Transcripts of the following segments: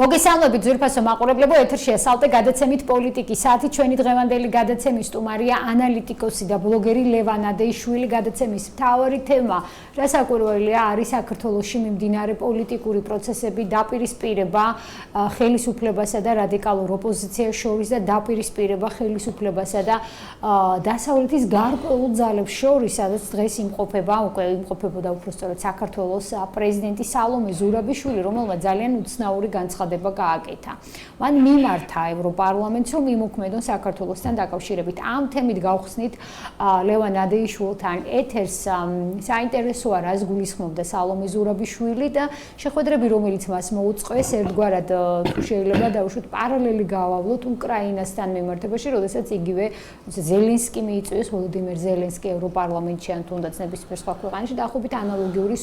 მოგესალმებით ძვირფასო მაყურებლებო, ეთერშია სალტე გადაცემით პოლიტიკის საათი. ჩვენი დღევანდელი გადაცემის სტუმარია ანალიტიკოსი და ბლოგერი ლევან ადეიშვილი. გადაცემის მთავარი თემა, რასაკვირველია, არის საქართველოში მიმდინარე პოლიტიკური პროცესები, დაპირისპირება ხელისუფლებასა და რადიკალურ ოპოზიციას შორის და დაპირისპირება ხელისუფლებასა და დასავლეთის გარკვეულ ძალებს შორის, სადაც დღეს იმყოფებოდა უпростоრად საქართველოს პრეზიდენტი სალომე ზურაბიშვილი, რომელმაც ძალიან უცნაური განცხადება გააკეთა. მან მიმართა ევროპარლამენტს, რომ იმოქმედონ საქართველოსთან დაკავშირებით. ამ თემით გავხსნით ლევან ადეიშვილთან ეთერს. საინტერესოა, რას გულისხმობდა სალომე ზურაბიშვილი და შეხვედრები, რომელიც მას მოუწყეს, ერთგვარად თუ შეიძლება დავუშვათ პარალელი გავავლოთ უკრაინასთან მიმართებაში, როდესაც იგივე ზელენსკი მიიწვიეს, ვოლოდიმირ ზელენსკი ევროპარლამენტში ან თუნდაც ნებისმიერ სხვა ქვეყანაში დაახლოებით ანალოგიური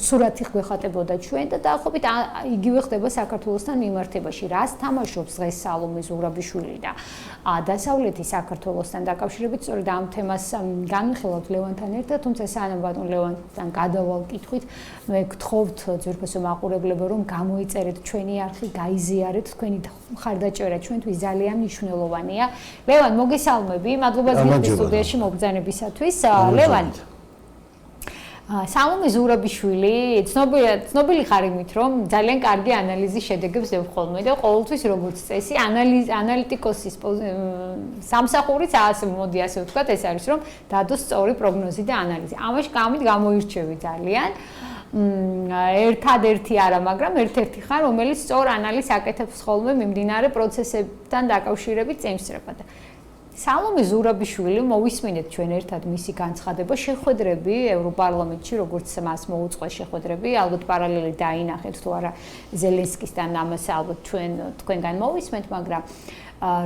სურათი გვეხატებოდა ჩვენ და დაახლოებით იგივე ხდება საქართველოსთან მიმართებაში. რას თამაშობს დღეს სალომე ზურაბიშვილი და დასავლეთის საქართველოსთან დაკავშირებით, სწორედ ამ თემას განვიხილავთ ლევანთან ერთად, თუმცა სანამ ბატონ ლევანთან გადავალ კითხვით, მე გთხოვთ ძვირფასო მაყურებლებო, რომ გამოიწერეთ ჩვენი არხი, გაიზიარეთ თქვენი მხარდაჭერა ჩვენთვის ძალიან მნიშვნელოვანია. ლევან, მოგესალმები, მადლობა ძლიერ სტუდიაში მოგბრძანებისათვის. ლევან, სალომე ზურაბიშვილი ცნობილი ხარ იმით, რომ ძალიან კარგი ანალიზის შედეგებს ევხოლმე და ყოველთვის როგორც წესი ანალიტიკოსის სამსახურიც ასე მოდი ასე ვთქვათ, ეს არის რომ დადოს სწორი პროგნოზი და ანალიზი. ამაში გამოირჩევი ძალიან. ერთადერთი არა, მაგრამ ერთ-ერთი ხარ, რომელიც სწორ ანალიზს აკეთებს ხოლმე მიმდინარე პროცესებთან დაკავშირებით წემსწრეფად. სალომე ზურაბიშვილი მოვისმინეთ ჩვენ ერთად მისი განცხადება, შეხვედრები ევროპარლამენტში, როგორც მას მოუწყეს შეხვედრები, ალბათ პარალელი დაინახეთ თუ არა ზელენსკისთან, ამას ალბათ თქვენგან მოვისმენთ, მაგრამ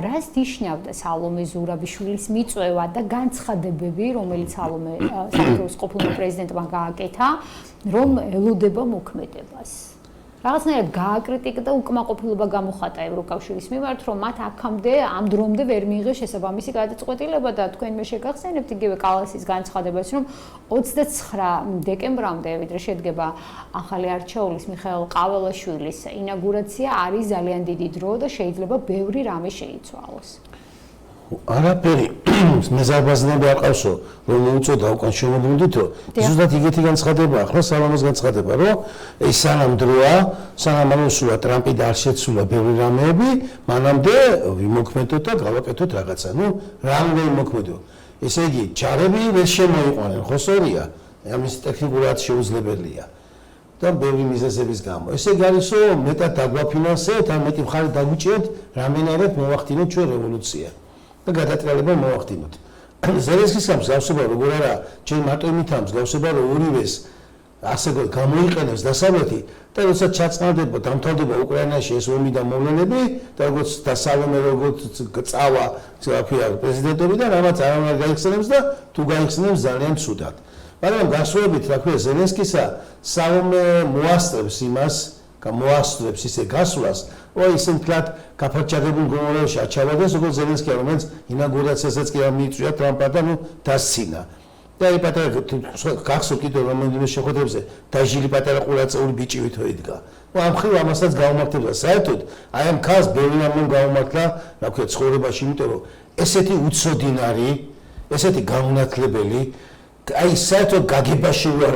რას ნიშნავდა სალომე ზურაბიშვილის მიწვევა და განცხადებები, რომელიც სალომე საქართველოს ყოფილმა პრეზიდენტმა გააკეთა, რომ ელოდება მოქმედებას. რაღაცნაირად გააკრიტიკა და უკმაყოფილება გამოხატა ევროკავშირის მიმართ, რომ მათ აქამდე ამ დრომდე ვერ მიიღეს შესაბამისი გადაწყვეტილება და თქვენ მე შეგახსენებთ იგივე კალასის განცხადებას, რომ 29 დეკემბრამდე ვიდრე შედგება ახალი არჩეულის მიხეილ ყაველაშვილის ინაგურაცია არის ძალიან დიდი დრო და შეიძლება ბევრი რამე შეიცვალოს. არაფერი მეზარბაზნები აყავსო, რომ მოუწოდა უკან შემოგვიდითო, ზუსტად იგეთი განცხადება ახლა სალომეს განცხადება, რომ ეს სანამ დროა, სანამ ამოსულა ტრამპი და არ შეცვლა ბევრი რამეები, მანამდე ვიმოქმედოთ და გავაკეთოთ რაღაცა. ნუ რამე ვიმოქმედო. ესე იგი, ჯარები ვერ შემოიყვანენ, ხო სწორია? ამის ტექნიკურად შეუძლებელია. და ბევრი მიზეზების გამო. ესე იგი არისო, მეტად დაგვაფინანსეთ, ან მეტი მხარი დაგვიჭირეთ, რამდენადაც მოვახდინოთ ჩვენ რევოლუცია. და გადატრიალება მოვახდინოთ. ზელენსკის მსგავსება როგორ არა, ჩვენ მარტო იმით მსგავსება, რომ ორივეს ასე გამოიყენებს დასავლეთი და როდესაც ჩაწყნარდება, დამთავრდება უკრაინაში ეს ომი და მოვლენები და როგორც დასავლეთი როგორც წავა, თქვია პრეზიდენტობიდან, რამაც არავინ გაიხსენებს და თუ გაიხსენებს ძალიან ცუდად. მაგრამ გასულებით, რა ქვია, ზელენსკისა სალომე მოასწრებს იმას, მოასწრებს ისე გასვლას, ой, ისინი თქვათ, გაფარჩაღებულ მდგომარეობაში აჩავდეს, როგორც ზელენსკია, რომელიც ინაგურაციასაც კი მიიწვია ტრამპმა და ნუ დასცინა. და აი პატარა გახსოვთ კიდევ რომელიმე შეხვედრებზე დაჟილი პატარა ყურაწეული ბიჭი ვითო იდგა. ამ ხრივ ამასაც გაუმართლა. საერთოდ აი ამ ქალს ბევრი რამე გაუმართლა, რა ქვია, ცხოვრებაში, იმიტომ რომ ესეთი უცოდინარი, ესეთი გაუნათლებელი, აი საერთოდ გაგებაში ვარ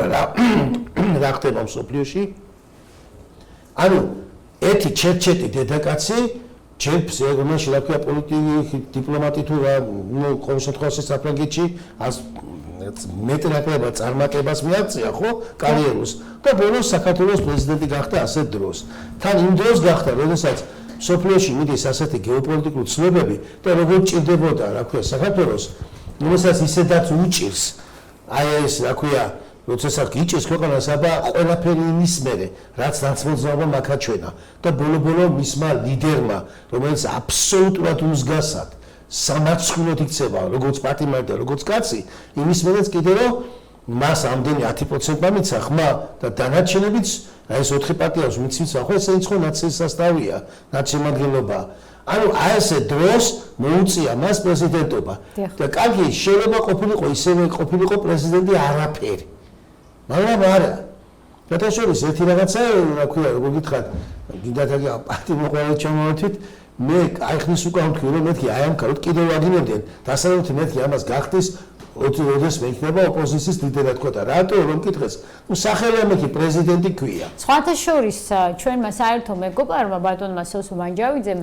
რა ხდება მსოფლიოში. ანუ ერთი ჩერჩეტი დედაკაცი ჯერფს ეგრემაში რა ქვია პოლიტიკი დიპლომატი თუ რა ნუ ყოველ შემთხვევაში საფრანგეთში მეტნაკლებად წარმატებას მიაღწია ხო კარიერას და ბოლოს საქართველოს პრეზიდენტი გახდა ასეთ დროს. თან იმ დროს გახდა, როდესაც მსოფლიოში მიდის ასეთი გეოპოლიტიკური ცნობები და როგორ ჭირდებოდა რა ქვია საქართველოს, რომელსაც ისედაც უჭირს აი ეს რა ქვია როდესაც გიჭირს ქვეყანას აბა ყველაფერი იმის მერე, რაც ნაცმოძრაობა მაქაჩვენა და ბოლო-ბოლო მისმა ლიდერმა, რომელიც აბსოლუტურად უმსგავსად სამარცხვინოდ იქცება, როგორც პარტიამ და როგორც კაცი, იმის მერეც კიდე რომ მას ამდენი 10% მიცა ხმა და დანარჩენებიც, აი ეს 4 პარტიას მიცვიცა, ხო ესე იყო ნაციის სასტავია, ნაციმადგენლობა. ანუ აი ესე დროს მოუწია მას პრეზიდენტობა. და კარგი შეიძლება ყოფილიყო ისევე ყოფილიყო პრეზიდენტი არაფერი. მაგრამ არა. რათა შორის ერთი რაღაცა, რა ქვია, როგორ გითხრათ, გინდათ პარტიმოყარეთ ჩამოვართვით, მე აი ხნის უკან ვთქვი, რომ მეთქი აი ამ კაროთ კიდევ ვაგინებდნენ, დასავლეთი მეთქი ამას გახდის ოდეს მე იქნება ოპოზიციის ლიდერი თქვა და რატო რომ კითხეს ნუ სახელი ამექი პრეზიდენტი ქვია სხვათა შორის ჩვენმა საერთო მეგობარმა ბატონმა სოსო მანჯავიძემ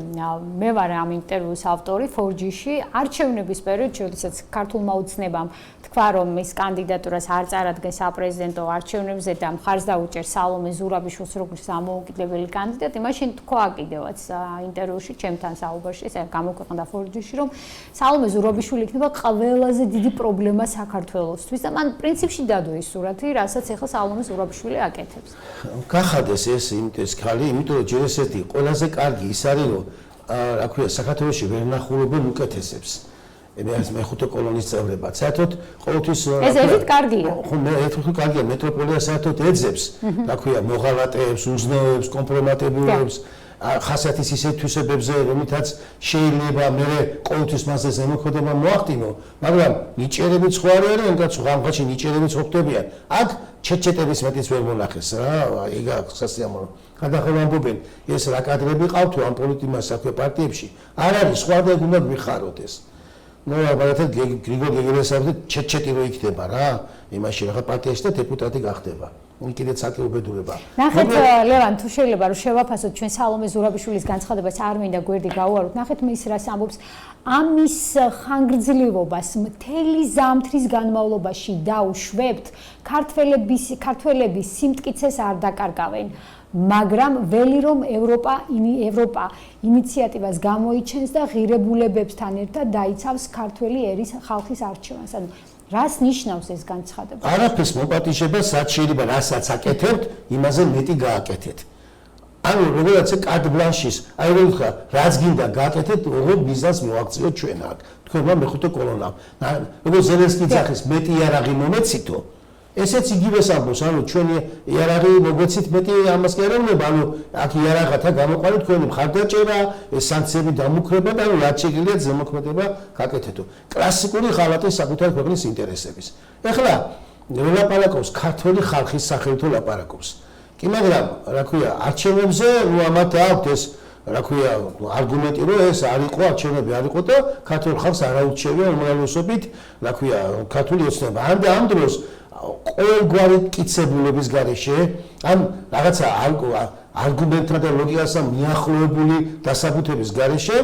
მე ვარ ამ ინტერვიუს ავტორი 4G-ში არჩევნების პერიოდში როდესაც ქართულმა უცნებამ თქვა რომ ის კანდიდატურას არ წარადგენს საპრეზიდენტო არჩევნებზე და მხარს დაუჭერს სალომე ზურაბიშვილს როგორც დამოუკიდებელი კანდიდატი მაშინ თქვა კიდევაც ინტერვიუში ჩემთან საუბარში ეს გამოქვეყნდა 4G-ში რომ სალომე ზურაბიშვილი იქნება ყველაზე დიდი პრობლემა საქართველოსთვის და მან პრინციპში დადო ის სურათი, რასაც ახლა სალომე ზურაბიშვილი აკეთებს. გახადეს ეს ხალი, იმიტომ რომ ჯერ ესეთი ყველაზე კარგი ის არის, რომ რა ქვია, საქართველოში ვერ ნახულობენ უკეთესებს. მე ხუთე კოლონის წევრებად. საერთოდ ყოველთვის ეს ერთით კარგია. ხო, მე ერთით კარგია, მეტროპოლია საერთოდ ეძებს, რა ქვია, მოღალატეებს, უზნეოებს, კომპრომატებულებს. ხასიათის ისეთ თვისებებზე, რომლითაც შეიძლება მე ყოველთვის მასზე ზემოქმედება მოახდინო, მაგრამ ნიჭერები სხვა არ არიან, კაცო, გამხაჩი ნიჭერები ხდებიან. აქ ჩეჩეტების მეტიც ვერ მონახეს რა, ეგ სასიამოვნო. გადახევ ამბობენ, ეს რა კადრები ყავთო ამ პოლიტიკას საქმე პარტიებში. არ არის სხვა და უნდა მიხაროთ ეს. ნუ ალბათ გრიგოლ გეგრესავდე ჩეჩეტი რო იქნება რა, იმაში რა პარტიაში და დეპუტატი გახდება. კიდეც საკეუბედურება. ნახეთ ლევან, თუ შეიძლება რომ შევაფასოთ ჩვენ სალომე ზურაბიშვილის განცხადებას არ მინდა გვერდი გავუაროთ. ნახეთ მის რას ამბობს ამის ხანგრძლივობას მთელი ზამთრის განმავლობაში დაუშვებთ, ქართველების სიმტკიცეს არ დაკარგავენ. მაგრამ ველი რომ ევროპა ინიციატივას გამოიჩენს და ღირებულებებთან ერთად დაიცავს ქართველი ერის ხალხის არჩევანს. ანუ რას ნიშნავს ეს განცხადება? არაფერს მოპატიჟება, რაც შეიძლება რასაც აკეთებთ, იმაზე მეტი გააკეთეთ. ანუ როგორაც კარდ ბლანშის, აი რო ვთქვა, რაც გინდა გააკეთეთ, როგორ ბიზნეს მოაქციოთ ჩვენ აქ. თქვენმა მეხუთე კოლონამ. როგორ ზელენსკი ძახის მეტი იარაღი მომეცითო. ესეც იგივეს ამბობს, ანუ ჩვენი იარაღი მოგვეცით მეტი ამას კი არ უნდა, ანუ აქ იარაღათა გამოყვანით თქვენი მხარდაჭერა, ეს სანქციები დამუქრება და ანუ რაც შეგიძლიათ ზემოქმედება გაკეთეთო. კლასიკური ხალხის საკუთარ ქვეყნის ინტერესების. ეხლა ლაპარაკობს ქართული ხალხის სახელით ლაპარაკობს. კი მაგრამ რა ქვია, არჩევნებზე ნუ ამათ აქვს ეს რა ქვია, არგუმენტი რომ ეს არ იყო არჩევნები არ იყო და ქართულ ხალხს არ აუჩევია უმრავლესობით, რა ქვია, ქართული ოცნება. ამ დროს ყოველგვარი მტკიცებულების გარეშე, ან რაღაცა არგუმენტთა და ლოგიკასთან მიახლოებული დასაბუთების გარეშე,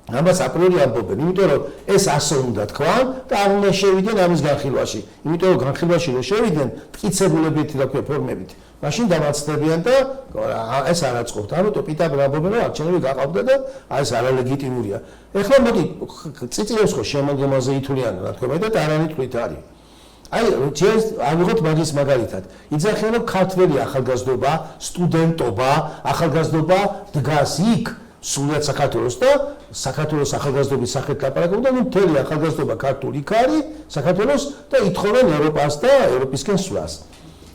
ამას აპრიორი ამბობენ, იმიტომ რომ ეს ასე უნდა თქვა და არ უნდა შევიდნენ ამის განხილვაში. იმიტომ რომ განხილვაში რომ შევიდნენ მტკიცებულებით, რა ქვია, ფორმებით, მაშინ დამაცდებიან და ეს არ აწყობთ. ამიტომ პიტაბერ ამბობენ, რომ არჩევნები გაყავდა და ეს არალეგიტიმურია. ეხლა მოდი წიწილებს ხო შემოგემაზე ითვლიან, რა თქმა უნდა, და არანით თვლით არის. აი, ჯერ ავიღოთ მაგის მაგალითად. იძახიან რომ ქართველი ახალგაზრდობა, სტუდენტობა, ახალგაზრდობა დგას იქ, სულად საქართველოს და საქართველოს ახალგაზრდობის სახით ლაპარაკობენ, ნუ მთელი ახალგაზრდობა ქართული იქ არის, საქართველოს და ითხოვენ ევროპას და ევროპისკენ სვლას.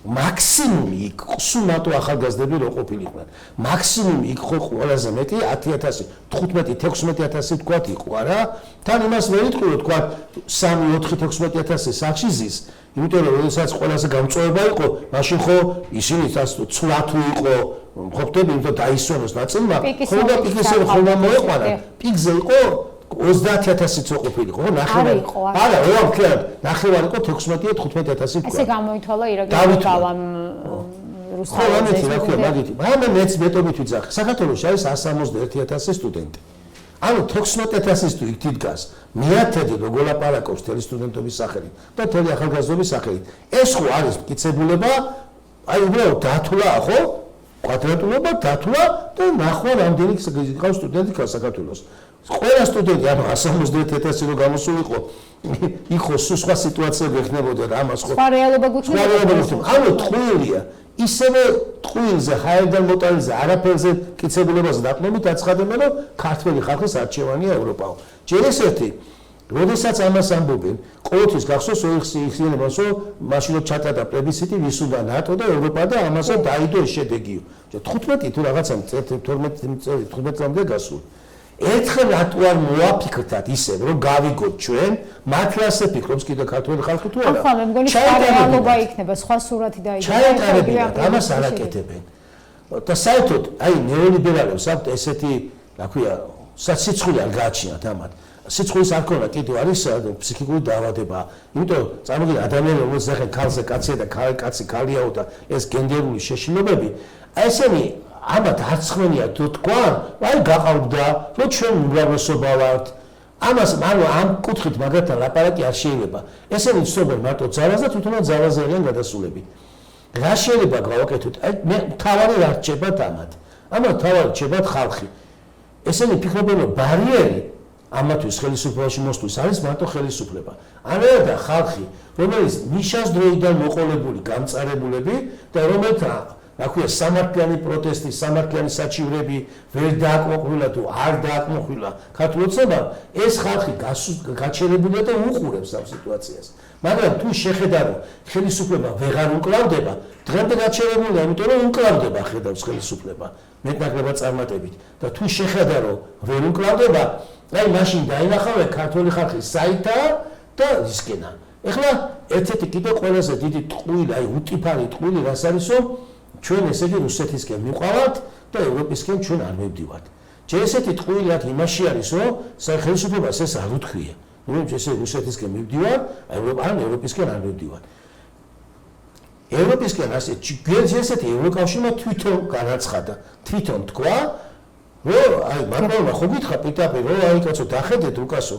მაქსიმუმი იქ სუმატო ახალგაზრდები რო ყოფილიყვნენ. მაქსიმუმი იქ ხო ყველაზე მეტი 10000, 15-16000 თქვათ იყო არა? თან იმას ვერ იტყვიო თქვათ 3-4-16000 სახში ზის. იმიტომ რომ როდესაც ყველაზე გამწვავება იყო, მაშინ ხო ისინი ცვლათუ იყო, ხო ხტები, იმიტომ დაისვენოს ნაწილმა, ხო და პიკისე ხოლმე მოეყვანა. პიკზე იყო 30000-იც ყოფილიყო, ხო, ნახევარი. არა, რა ვქნა, ნახევარი იყო 16-15000 თქვა. ესე გამოითვალა ირაკლი გავამ რუსთაველზე. ხო, რა ქვია, მაგითი. მაგრამ მეც მეტობით ვიძახე. საქართველოში არის 171000 სტუდენტი. ანუ 16000-ის თუ იქ დგას, მეათედი როგორ ლაპარაკობს თელი სტუდენტობის სახელით და თელი ახალგაზრდობის სახელით. ეს ხო არის მტკიცებულება, აი უბრალოდ დათვლა, ხო? კვადრატულობა დათვლა და ნახვა რამდენი გიყავს სტუდენტი საქართველოს. ყველა სტუდენტი ანუ 170,000 რო გამოსულიყო, იქ ხო სხვა სიტუაციები ეხნებოდა და ამას ხო. სხვა რეალობა გვიქნებოდა. ანუ ტყუილია. ისევე ტყუილზე, ჰაერდან მოტანილზე, არაფერზე მტკიცებულებაზე დაყნობით აცხადებენ, რომ ქართველი ხალხის არჩევანია ევროპაო. ჯერ ეს ერთი როდესაც ამას ამბობენ, ყოველთვის გახსოვს იხსენებას, რომ მაშინ რომ ჩატარდა პლებისციტი, ვის უნდა ნატო და ევროპა და ამასაც დაიდო ეს შედეგიო. 15 თუ რაღაცა 12 წლამდე გასულ. ერთხელ რატო არ მოაფიქრდათ ისე რომ გავიგოთ ჩვენ მათ ასე ფიქრობს კიდე ქართული ხალხი თუ არა ახლა მე მგონი რეალობა იქნება სხვა სურათი დაიდგება ჩაეტარებინათ ამას არ აკეთებენ და საერთოდ აი ნეოლიბერალებს აქვთ ესეთი რა ქვია სიცოცხლე არ გააჩინათ ამათ სიცოცხლის არ ქონა კიდევ არის ფსიქიკური დაავადება იმიტომ წარმოგიდგენთ ადამიანები რომელსაც ახლა ქალზე კაცია და კაცი ქალიაო და ეს გენდერული შეშინებები ესენი ამათ არც ხმენია თუ თქვა აი გაყავდა რომ ჩვენ უმრავლესობა ვართ ამას ამ კუთხით მაგათთან ლაპარაკი არ შეიძლება ესენი ცნობენ მარტო ძალას და თვითონაც ძალაზე არიან გადასულები რა შეიძლება გავაკეთოთ აი მე თავარი რა რჩებათ ამათ თავარი რჩებათ ხალხი ესენი ფიქრობენ რომ ბარიერი ამათვის ხელისუფლებაში მოსვლის არის მარტო ხელისუფლება არადა ხალხი რომელიც ნიშას დროიდან მოყოლებული გამწარებულები და რომელთა რა ქვია სამართლიანი პროტესტი, სამართლიანი საჩივრები ვერ დააკმოყვილა თუ არ დააკმოყვილა ქართულოცნება, ეს ხალხი გაჩერებულია და უყურებს ამ სიტუაციას. მაგრამ თუ შეხედა რომ ხელისუფლება ვეღარ უკლავდება, დღემდე გაჩერებულია, იმიტომ რომ უკლავდება ხედავს ხელისუფლება მეტნაკლებად წარმატებით და თუ შეხედა რომ ვერ უკლავდება, აი მაშინ დაინახავე ქართული ხალხის საიტა და ისკენა. ეხლა ერთ-ერთი კიდე ყველაზე დიდი ტყუილი, აი უტიფარი ტყუილი რას არისო ჩვენ ესე იგი რუსეთისკენ მივყავართ და ევროპისკენ ჩვენ არ მივდივართ. ჯერ ესეთი ტყუილი აქ იმაში არის, რომ სახელმწიფოებას ეს არ უთქვია. რომ ესე რუსეთისკენ მივდივარ, ან ევროპისკენ არ მივდივარ. ევროპისკენ ასე ესეთი ევროკავშირმა თვითონ განაცხადა, თვითონ თქვა, რომ აი მაკრონმა ხო გითხრა პიტაპირ, რომ აი კაცო დახედეთ უკასო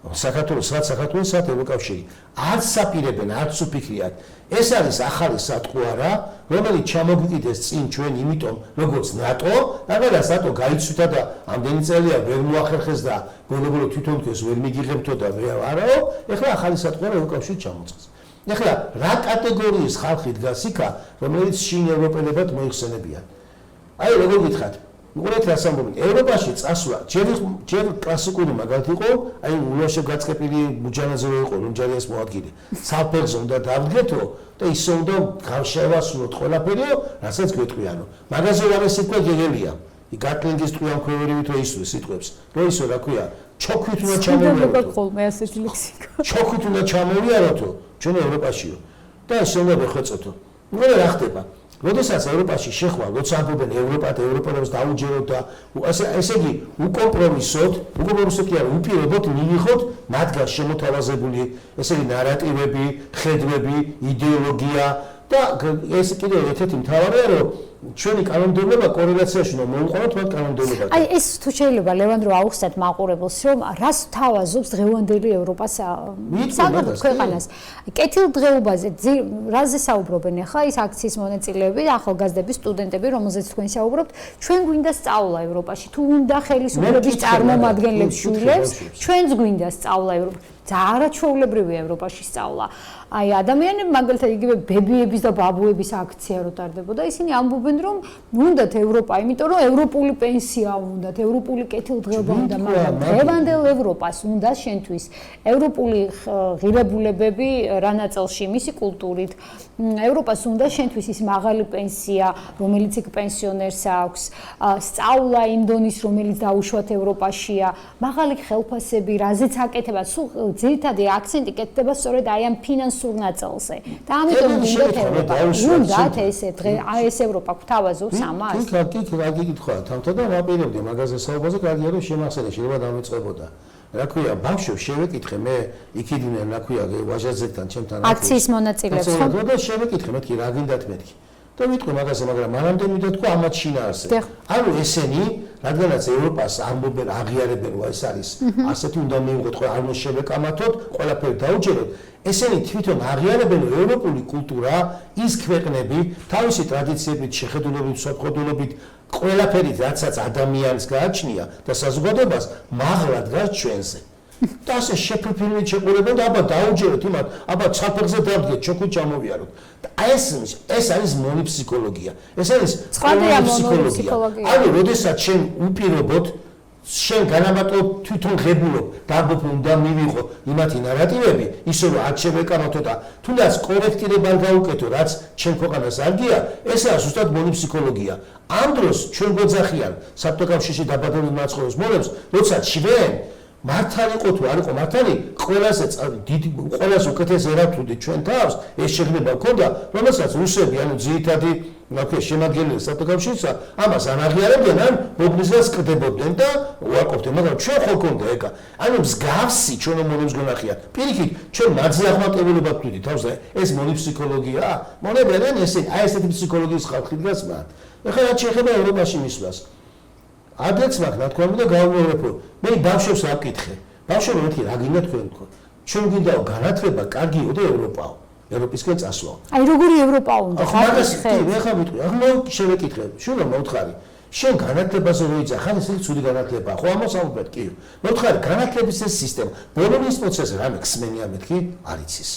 საქართველოს სათ ევროკავშირი არც საპირებენ, არც უფიქრიათ. ეს არის ახალი სატყუ არა, რომელიც ჩამოგიკიდეს წინ ჩვენ იმიტომ, როგორც ნატო, რადგანაც ნატო გაიცვიდა და ამდენი წელია ვერ მოახერხეს და ბოლო-ბოლო თვითონ თქვენს ვერ მიგიღებთო და არაო, ეხლა ახალი სატყუ არა ევროკავშირი ჩამოწყეს. ეხლა რა კატეგორიის ხალხი დგას იქა, რომელიც შინ ევროპელებად მოიხსენებიან. აი როგორ გითხრათ, უყურეთ რას ამბობენ, ევროპაში წასვლა ჯერ კლასიკური მაგალითი იყო, აი ულაშე გაწყებილი ბუჯანაზე რო იყო, ნუჯარიას მოადგილე. საფეხზე უნდა დავდგეთო და ისე უნდა გავშევასრულოთ ყველაფერი, რასაც გვეტყვიანო. მაგაზე ვარ სიტყვა გეგელია. გატლინგის ტყუიან ქვევერივით რო ისვე სიტყვებს. რო ისო რა ქვია, ჩოქვით უნდა ჩამოვიაროთ. ხოლმე ასეთი ლექსიკა. ჩოქვით უნდა ჩამოვიაროთო, ჩვენ ევროპაშიო. და ესე უნდა ვეხვეწოთო. ნუ რა ხდება? როდესაც ევროპაში შეხვალ, როცა ამბობენ ევროპელებს დაუჯეროთ და ესე იგი უკომპრომისოთ კი არა, უპირობოდ მივიღოთ მათგან შემოთავაზებული ესე იგი ნარატივები, ხედვები, იდეოლოგია და ეს კიდევ ერთ-ერთი მთავარია, რომ ჩვენი კანონმდებლობა კორელაციაში უნდა მოუყაროთ მათ კანონმდებლობთან. აი ეს თუ შეიძლება ლევანდრო აუხსნათ მაყურებელს, რომ რას თავაზობს დღევანდელი ევროპას საკუთარ ქვეყანას. კეთილდღეობაზე რაზე საუბრობენ ახლა ის აქციის მონაწილეები, ახალგაზრდები, სტუდენტები, რომელზეც თქვენ საუბრობთ, ჩვენ გვინდა სწავლა ევროპაში, თუ უნდა ხელისუფლების წარმომადგენლებს შვილებს, ჩვენც გვინდა სწავლა ევროპაში. ძალიან ჩვეულებრივია ევროპაში სწავლა. აი ადამიანები მაგალითად იგივე ბებიების და ბაბუების აქცია რო ტარდებოდა, ისინი ამბობენ რომ უნდათ ევროპა, იმიტომ რომ ევროპული პენსია უნდათ, ევროპული კეთილდღეობა უნდა, მაგრამ დღევანდელ ევროპას უნდა შენთვის ევროპული ღირებულებები რა ნაწილში, მისი კულტურით, ევროპას უნდა შენთვის ის მაღალი პენსია, რომელიც იქ პენსიონერს აქვს, სწავლა იმ დონის, რომელიც დაუშვათ ევროპაშია, მაღალი ხელფასები, რაზეც აკეთება, სულ ძირითადი აქცენტი კეთდება სწორედ აი ამ ფინანსურ ნაწილზე. და ამიტომ უნდათ ეს ევროპა გვთავაზობს ამას. კი, რა გიკითხვა, თამთა და ვაპირებდი მაგაზე საუბარზე, კარგია რომ შემახსენე, შეიძლება დამეწყებოდა. რა ქვია, ბავშვებს შევეკითხე მე იქიდნენ, რა ქვია, ვაჟაზეთთან, ჩემთან აქციის მონაწილეებს ხო? და შევეკითხე მეთქი რა გინდათ მეთქი. და ვიტყვი მაგაზე, მაგრამ მანამდე მიდეთქვა ამათ შინაარსზე. ანუ ესენი, რადგანაც ევროპას ამბობენ, აღიარებენ, ეს არის ასეთი უნდა მივიღოთ, არ უნდა შევეკამათოთ, ყველაფერი დაუჯეროთ. ესენი თვითონ აღიარებენ, რომ ევროპული კულტურა, ის ქვეყნები, თავისი ტრადიციებით, შეხედულებით, სოფხოდულობით, ყველაფერით, რაცაც ადამიანს გააჩნია და საზოგადოებას მაღლა დგას ჩვენზე. და ასე შეფრფილით შეყურებენ და აბა დაუჯეროთ იმათ, აბა საფეხზე დავდგეთ, ჩოქვით ჩამოვიაროთ. და ეს არის მონოფსიქოლოგია. ეს არის ფსიქოლოგია. ანუ, როდესაც შენ უპირობოდ შენ განამარტო თვითონ ღებულობ დაბოფ უნდა მივიღო იმათი ნარატივები ისე რომ არ შემეკავათო და თუნდაც კორექტირება არ გაუკეთო რაც ჩემ ქვეყანას არ გია ესაა ზუსტად მონიფსიქოლოგია ამ დროს ჩვენ გვეძახიან საბჭოთა კავშირში დაბადებული მაცხოვრებს მონებს როცა ჩვენ მართალი იყო თუ არ იყო მართალი ყველაზე უკეთეს ერაქვდით ჩვენ თავს ეს შეგნება გქონდა რომელსაც რუსები ანუ ძირითადი შემადგენელი საბჭოთა კავშირისა ამას არ აღიარებდნენ ან მოგნისას კდებოდნენ და უარყოფდნენ მაგრამ ჩვენ ხო გქონდა ეგა ანუ მსგავსი ჩვენ მონებს გონახიან პირიქით ჩვენ მაძე აღმატებულება ვთვლით თავს და ეს მონიფსიქოლოგია მონები არიან ესეთი ფსიქოლოგიის ხალხი დგას მათ ეხლა რაც შეეხება ევროპაში მისვლას ადრეც მაქვს რა თქმა უნდა გავუმეორებო მე ბავშვებს აკითხე ბავშვები მეთქი რა გინდა თქვენ თქო ჩვენ გინდაო განათლება კარგიო და ევროპაო ევროპისკენ წასვლა აი როგორი ევროპა უნდა ხარ მე ხარ ვიტყვი ახლა შევეკითხე შულა მოუთხარი შენ განათლებაზე რო იძახარ ეს ცუდი განათლებაა ხო ამოსაუბრეთ კი მოუთხარი განათლების ეს სისტემა ბოლონის პროცესზე რამე ხსმენია მეთქი არ იცის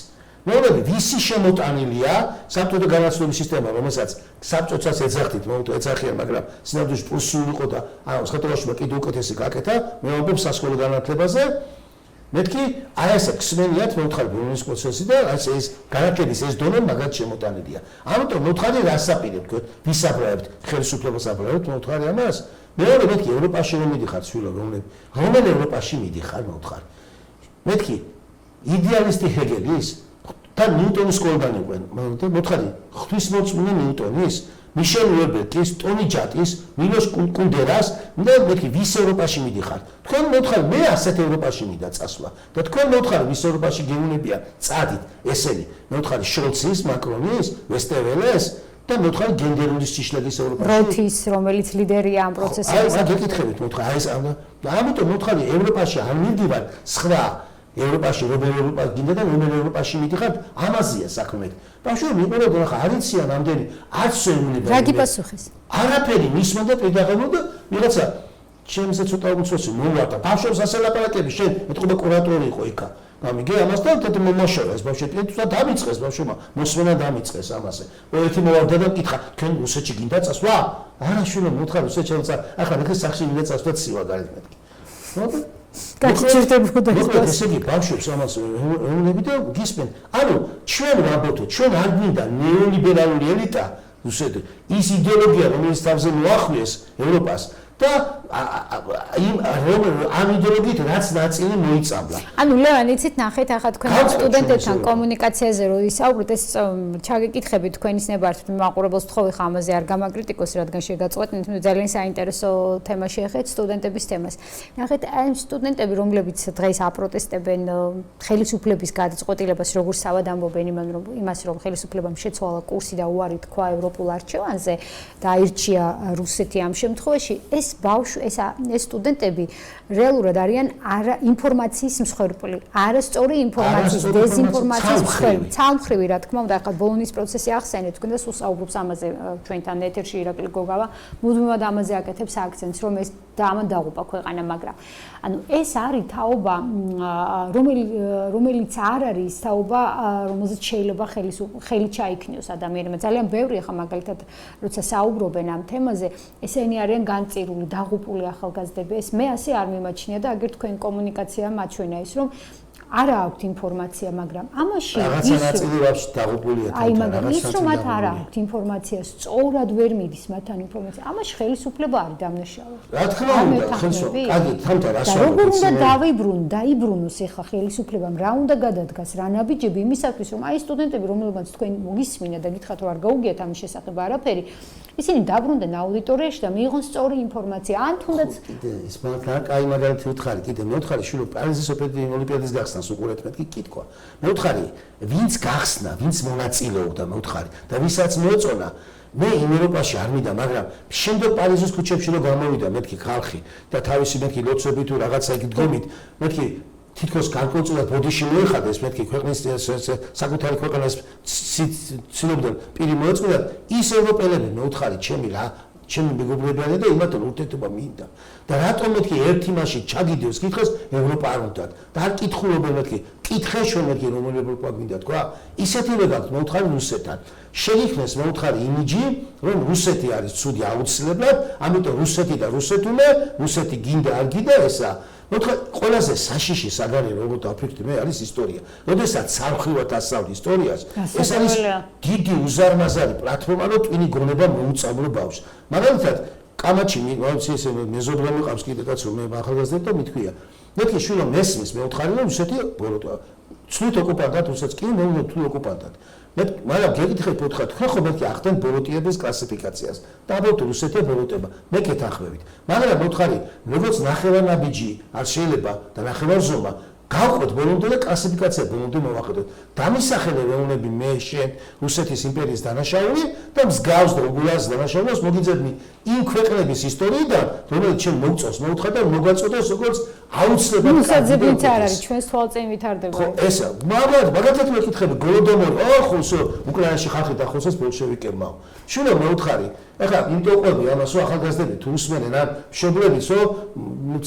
ნორმები ვისი შემოტანილია საბჭოთა განათლების სისტემა რომელსაც საბჭოთაც ეძახდით მოუთხო ეძახიან მაგრამ სინამდვილეში პრუსიული იყო და ანუ საქართველოში კიდევ უკეთესი გაკეთა მე ვამბობ სასკოლო განათლებაზე მეთქი აი ესე ხსმენიათ მოუთხარი ბოლონის პროცესი და ეს განათლების ეს დონე მაგათ შემოტანილია ამიტომ მოუთხარი რას აპირებთ თქვენ ვისაბრალებთ ხელისუფლებას აბრალებთ მოუთხარი ამას მეორე მეთქი ევროპაში რომ მიდიხარ სულო რომელი ევროპაში მიდიხარ მოუთხარი მეთქი იდეალისტი ჰეგელის და ნიუტონის სკოლიდან იყვნენ მოთხარი ღვთისმოწმუნე ნიუტონის მიშელ უერბერგის ტონი ჯატის მილოშ კუნდერას და მეთქი ვის ევროპაში მიდიხარ თქვენ მოთხარი მე ასეთ ევროპაში მინდა წასვლა და თქვენ მოთხარი ვის ევროპაში გეუნებია წადით ესენი მოთხარი შოლცის მაკრონის ვესტერველეს და მოთხარი გენდერული სიშლების ევროპაში როთის რომელიც ლიდერია ამ პროცესების აი გეკითხებით მოთხარი აი ეს ამიტომ მოთხარი ევროპაში არ მიდივარ სხვა ევროპაში რომელი ევროპა გინდა და რომელი ევროპაში მიდიხარ ამაზეა საქმე. ბავშვები მიყურებენ ახლა არ იციან ამდენი არც შეუნებიან. რა გიპასუხეს? არაფერი მისმა და პედაგოგმა ვიღაცა ჩემზე ცოტა უცოცი მოვარდა. ბავშვებს ასალაპარაკები შენ ეთქობა კურატორი იყო იქა. გამიგე ამასთან თეთრ მომაშორა ეს ბავშვები თვითონ დამიწყეს ბავშვმა მოსმენა დამიწყეს ამაზე. ერთი მოვარდა და მკითხა თქვენ რუსეთში გინდა წასვლა? არა შვილო მოთხარ რუსეთში წასვლა. ახლა მე სახში მინდა წასვლა ცივა გარეთ მეთქი. მოდი გაჩერდებოდა ეს ესე იგი ბავშვებს ამას ეუნები და გისმენ ანუ ჩვენ ვამბობთ ჩვენ არ გვინდა ნეოლიბერალური ელიტა რუსეთი ის იდეოლოგია რომელიც თავზე მოახვიეს ევროპას და ამ იდეოლოგიით რაც ნაწილი მოიწამლა. ანუ ლევან იცით ნახეთ ახლა თქვენ სტუდენტებთან კომუნიკაციაზე რო ისაუბრეთ ეს ჩაგეკითხებით თქვენის ნებართვით მაყურებელს ვთხოვი ხა ამაზე არ გამაკრიტიკოს რადგან შეგაწყვეტნით ძალიან საინტერესო თემა შეეხეთ სტუდენტების თემას. ნახეთ აი სტუდენტები რომლებიც დღეს აპროტესტებენ ხელისუფლების გადაწყვეტილებას როგორ სავად ამბობენ იმას რომ ხელისუფლებამ შეცვალა კურსი და უარი თქვა ევროპულ არჩევანზე და აირჩია რუსეთი ამ შემთხვევაში ეს ეს სტუდენტები რეალურად არიან ინფორმაციის მსხვერპლი, არასწორი ინფორმაციის, დეზინფორმაციის მსხვერპლი. ცალმხრივი რა თქმა უნდა, ახლა ბოლონის პროცესი ახსენეთ, თქვენ და სულ საუბრობს ამაზე ჩვენთან ეთერში ირაკლი გოგავა, მუდმივად ამაზე აკეთებს აქცენტს, რომ ეს დაამანდაღუპა ქვეყანა, მაგრამ ანუ ეს არის თაობა, რომელიც არ არის თაობა, რომელზეც შეიძლება ხელი ჩაიქნიოს ადამიანებმა. ძალიან ბევრი ახლა მაგალითად, როცა საუბრობენ ამ თემაზე, ესენი არიან განწირული, დაღუპული ახალგაზრდები. ეს მე ასე არ მიმაჩნია და აგერ თქვენ კომუნიკაცია მაჩვენა ის, რომ არა აქვთ ინფორმაცია, მაგრამ ამაში რაღაცა ნაწილი ვაფშე დაღუპულია. აი, მაგრამ ის რომ მათ არ აქვთ ინფორმაცია, სწორად ვერ მიდის მათთან ინფორმაცია. ამაში ხელისუფლება არის დამნაშავე. რა თქმა უნდა, ხელისუფლება, კარგი, თამთა რას ვამბობ? როგორ უნდა დაიბრუნოს ახლა ხელისუფლებამ, რა უნდა გადადგას, რა ნაბიჯები იმისათვის, რომ აი სტუდენტები, რომელმაც თქვენ მოგისმინა და გითხრათ, რომ არ გაუგიათ ამის შესახებ არაფერი, ისინი დაბრუნდნენ აუდიტორიაში და მიიღონ სწორი ინფორმაცია. ან თუნდაც ის მაგრამ კაი მაგალითი ვთხარი, კიდე მეუთხარი შვილო პარიზის ოლიმპიადის გახსნას უყურეთ მეთქი კითხვა. მეუთხარი, ვინც გახსნა, ვინც მონაწილეობდა მეუთხარი და ვისაც მოეწონა მე ევროპაში არ მიდა, მაგრამ შემდეგ პარიზის ქუჩებში რომ გამოვიდა მეთქი ხალხი და თავისი მეთქი ლოცვები თუ რაღაცა იქ დგომით, მეთქი თითქოს განკონტროლად ბოდიში მოეხადეს მეთქი ქვეყნის საკუთარი ქვეყნის ცნობდნენ პირი მოეწოდა ის ევროპელები მეუთხარი ჩემი რა ჩემი მეგობრებიანი და იმათთან ურთიერთობა მინდა. და რატომ მეთქი ერთი მასში ჩაგიდევს კითხეს ევროპა არ უნდათ. და არ კითხულობენ მეთქი, კითხე შენ მეთქი რომელი ევროპა გინდა თქვა? ისეთივე გაქვს მოუთხარი რუსეთთან. შეიქმნეს მოუთხარი იმიჯი, რომ რუსეთი არის ცუდი აუცილებლად, ამიტომ რუსეთი და რუსეთულე, რუსეთი გინდა არ გინდა ესა. მოუთხარი ყველაზე საშიში საგანი როგორ დავფიქრდი მე არის ისტორია. როდესაც სამხრივად ასწავლ ისტორიას, ეს არის დიდი უზარმაზარი პლატფორმა, რომ ტვინი გონება მოუწამლო ბავშვს. მაგალითად კამაჩი მეზობლე მიყავს კიდე კაც რომ მე ახალგაზრდა და მithქვია. მეთქი შვილო მესმის მე ვთხარი რომ რუსეთი ბოროტა. ცუდ ოკუპანტად რუსეთს კი მე თუ ოკუპანტად. მაგრამ გეკითხეთ ფოთხად, ხო ხო მეთქი ახდენ ბოროტიების კლასიფიკაციას. და აბოლტ რუსეთი ბოროტება. მე კეთახმებით. მაგრამ მეთქარი როგორც ნახევარნაბიჯი არ შეიძლება და ნახევარზომა გავყვეთ ბოლომდე და კლასიფიკაცია ბოლომდე მოვახედოთ. დამისახელე რეუნები მე შენ რუსეთის იმპერიის დანაშაული და მსგავს და უგულას დანაშაულს მოგიძებნი იმ ქვეყნების ისტორიიდან, რომელიც ჩვენ მოგწონს, მოუთხარ და მოგვაწოდოს როგორც აუცილებლად. მოსაძებნიც არ არის, ჩვენს თვალწინ ვითარდება. ხო, ესა. მაგალითად მეკითხები გოლოდომორი, ხო, უკრაინაში ხალხი დახოსეს ბოლშევიკებმა. შვილო მეუთხარი, ეხლა იმტოყვები ამას რომ ახალგაზრდები თუ უსმენენ ან მშობლებიც რომ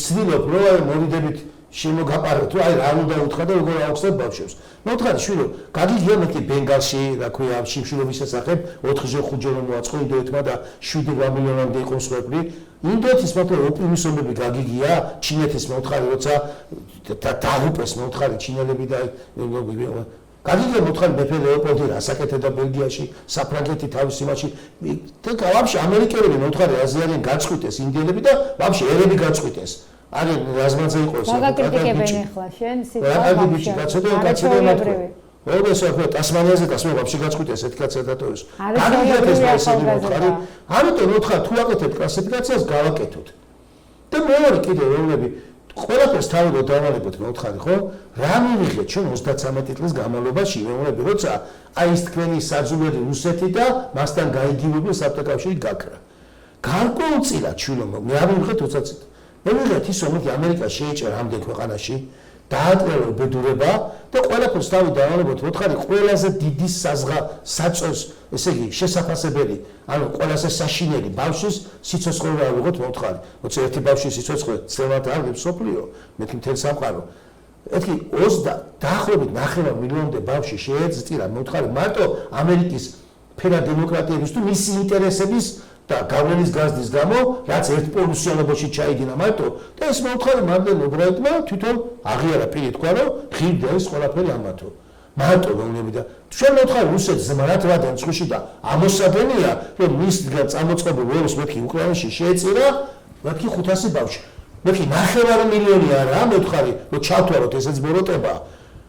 ცდილობ რომ აი მოვიდებით შემოგაპაროთ, თუ აი რა უნდა უთხრა და როგორ აუხსნათ ბავშვებს. მეუთხარი შვილო, გაგიგია მეთქი ბენგალში, რა ქვია, შიმშილობის შესახებ 4-5 რომ მოაწყო ინდოეთმა და 7 მილიონამდე იყო მსხვერპლი. ინდოეთის მაგრამ ოპტიმიზმები გაგიგია, ჩინეთის მეუთხარი როცა დაღუპეს მეუთხარი ჩინელები და გაგიგია მეუთხარი მეფე ლეოპოლდი რასაკეთებდა ბელგიაში, საფრანგეთი თავის იმაში და ვაფშე ამერიკელები მეუთხარი აზიარien გაწყვიტეს ინდიელები და ვაფშე ერები გაწყვიტეს. არის რაზმაძე იყო ეს. გაგაკრიტიკებენ ახლა შენ სიტყვა ბიჭი კაცოდე მათქო. ოდეს ახლა ტასმანიაზე და სხვა ვაფშე გაწყვიტეს ერთ კაცს დატოვეს. გაგიგიათ ეს მასები მოთხარი. ამიტომ მოთხარ თუ აკეთებთ კლასიფიკაციას გავაკეთოთ. და მეორე კიდე რომლები ყველაფერს თავიდანვე დავალებოთ მოთხარი ხო? რა მივიღეთ ჩვენ 33 წლის განმავლობაში რომლები როცა აი ეს თქვენი საძულველი რუსეთი და მასთან გაიგივებული საბჭოთა გაქრა. გარკვეულწილად შვილო მე არ მივიღეთ 20 წელი. მე ვიღეთ ის რომ ამერიკა შეიჭრა ამდენ ქვეყანაში დაატრიალა უბედურება და ყველაფერს თავი დავალებოთ მოთხარი ყველაზე დიდი საწოს ესე იგი შესაძლებელი ანუ ყველაზე საშინელი ბავშვის სიცოცხლე ავიღოთ მოთხარი როცა ერთი ბავშვის სიცოცხლე ცელად აღებს სოფლიო მეთქი მთელ სამყარო ეთქი 20 დაახლოებით 9 მილიონამდე ბავშვი შეეწირა მოთხარი მარტო ამერიკის ფერა დემოკრატიების თუ მისი ინტერესების და გავლენის გაზდის გამო რაც ერთპოლუსიანობაში ჩაიდინა მარტო და ეს მოუთხარი მანდელ უბრალოდმა თვითონ აღიარა პირი თქვა რომ ღირდა ეს ყველაფერი ამათო მარტო რომლები და ჩვენ მოუთხარი რუსეთს ზმრად ვადან ცხვიში და ამოსადენია რომ მისგან წამოწყებულ ვეროს მეთქი უკრაინაში შეეწირა მეთქი 500 ბავშვი მეთქი 9 მილიონი არა მოუთხარი რომ ჩავთვალოთ ესეც ბოროტება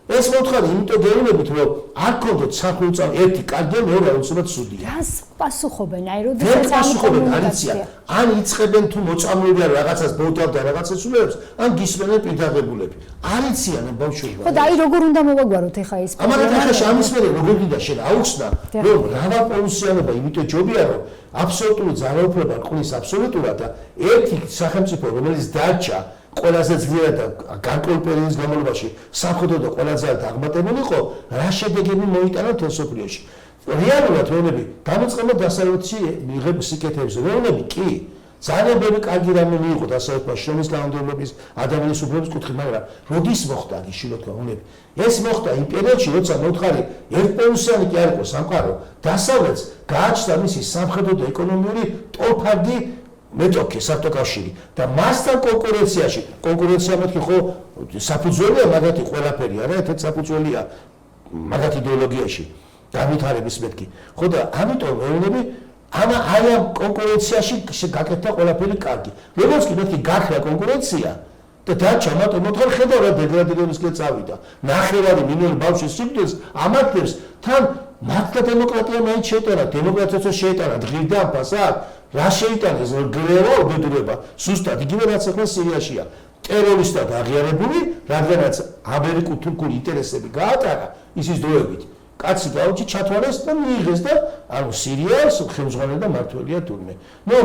ეს მოთხარი იმიტომ გეუბნებით რომ არ გქონდეთ საფუძველი ერთი კარგი მეორე აუცილებლად სუდია. რას პასუხობენ? აი როდესაც ამ კომუნიკაცია ან იწყებენ თუ მოწამლული არ რაღაცას ბორტავ და რაღაცას ულებებს ან გისმენენ პირდაღებულები. არ იციან ამ ბავშვები. ხო და აი როგორ უნდა მოვაგვაროთ ახლა ეს ამაგათ ახლა შემისმენე როგორ გინდა შენ აუხსნა რომ რავაპოლუსიანობა იმიტომ ჯობია რომ აბსოლუტური ძალაუფლება ყრის აბსოლუტურად და ერთი სახელმწიფო რომელიც დარჩა ყველაზე ძლიერ და განკრულ პერიოდის განმავლობაში სამხედრო და ყველაზე აღმატებული იყო რა შედეგები მოიტანა თელსოფლიოში რეალურად რომლები გამოწყება დასავლეთში მიღებ სიკეთეებზე რომლები კი ძალიან ბევრი კარგი რამე მიიღო დასავლეთმა შრომის კანონმდებლობის ადამიანის უფლებების კუთხით მაგრამ როდის მოხდა გიშილოთ რომლები ეს მოხდა იმ პერიოდში როცა მოთხარი ერთპოლუსიანი კი არ იყო სამყარო დასავლეთს გააჩნდა მისი სამხედრო და ეკონომიური ტოლფარდი მეტოქე საბჭოთკავშირი და მასთან კონკურენცია მეთქი ხო საფუძველია მაგათი ყველაფერი არა ერთ საფუძველია მაგათი იდეოლოგიაში განვითარების მეთქი ხო და ამიტომ ეუნები აი ამ კონკურენციაში გაკეთდა ყველაფერი კარგი როგორც კი მეთქი გაქრა კონკურენცია და დარჩა მარტო მოთხარ ხედავ რა დეგრადირებისკენ წავიდა 9 მილიონი ბავშვის სიკვდილს ამართებს თან მართლა დემოკრატია მაინც შეეტანა დემოკრატიასაც შეეტანა ღირდა ფასად რა შეიტანა ეს გლევა უბედურება ზუსტად იგივე რაც ახლა სირიაშია ტერორისტად აღიარებული რადგანაც ამერიკულ-თურქული ინტერესები გაატარა ისის დროებით კაცი გაუჩი ჩათვალეს და მიიღეს და ანუ სირიას ხელმძღვანელი და მმართველია თურმე ნუ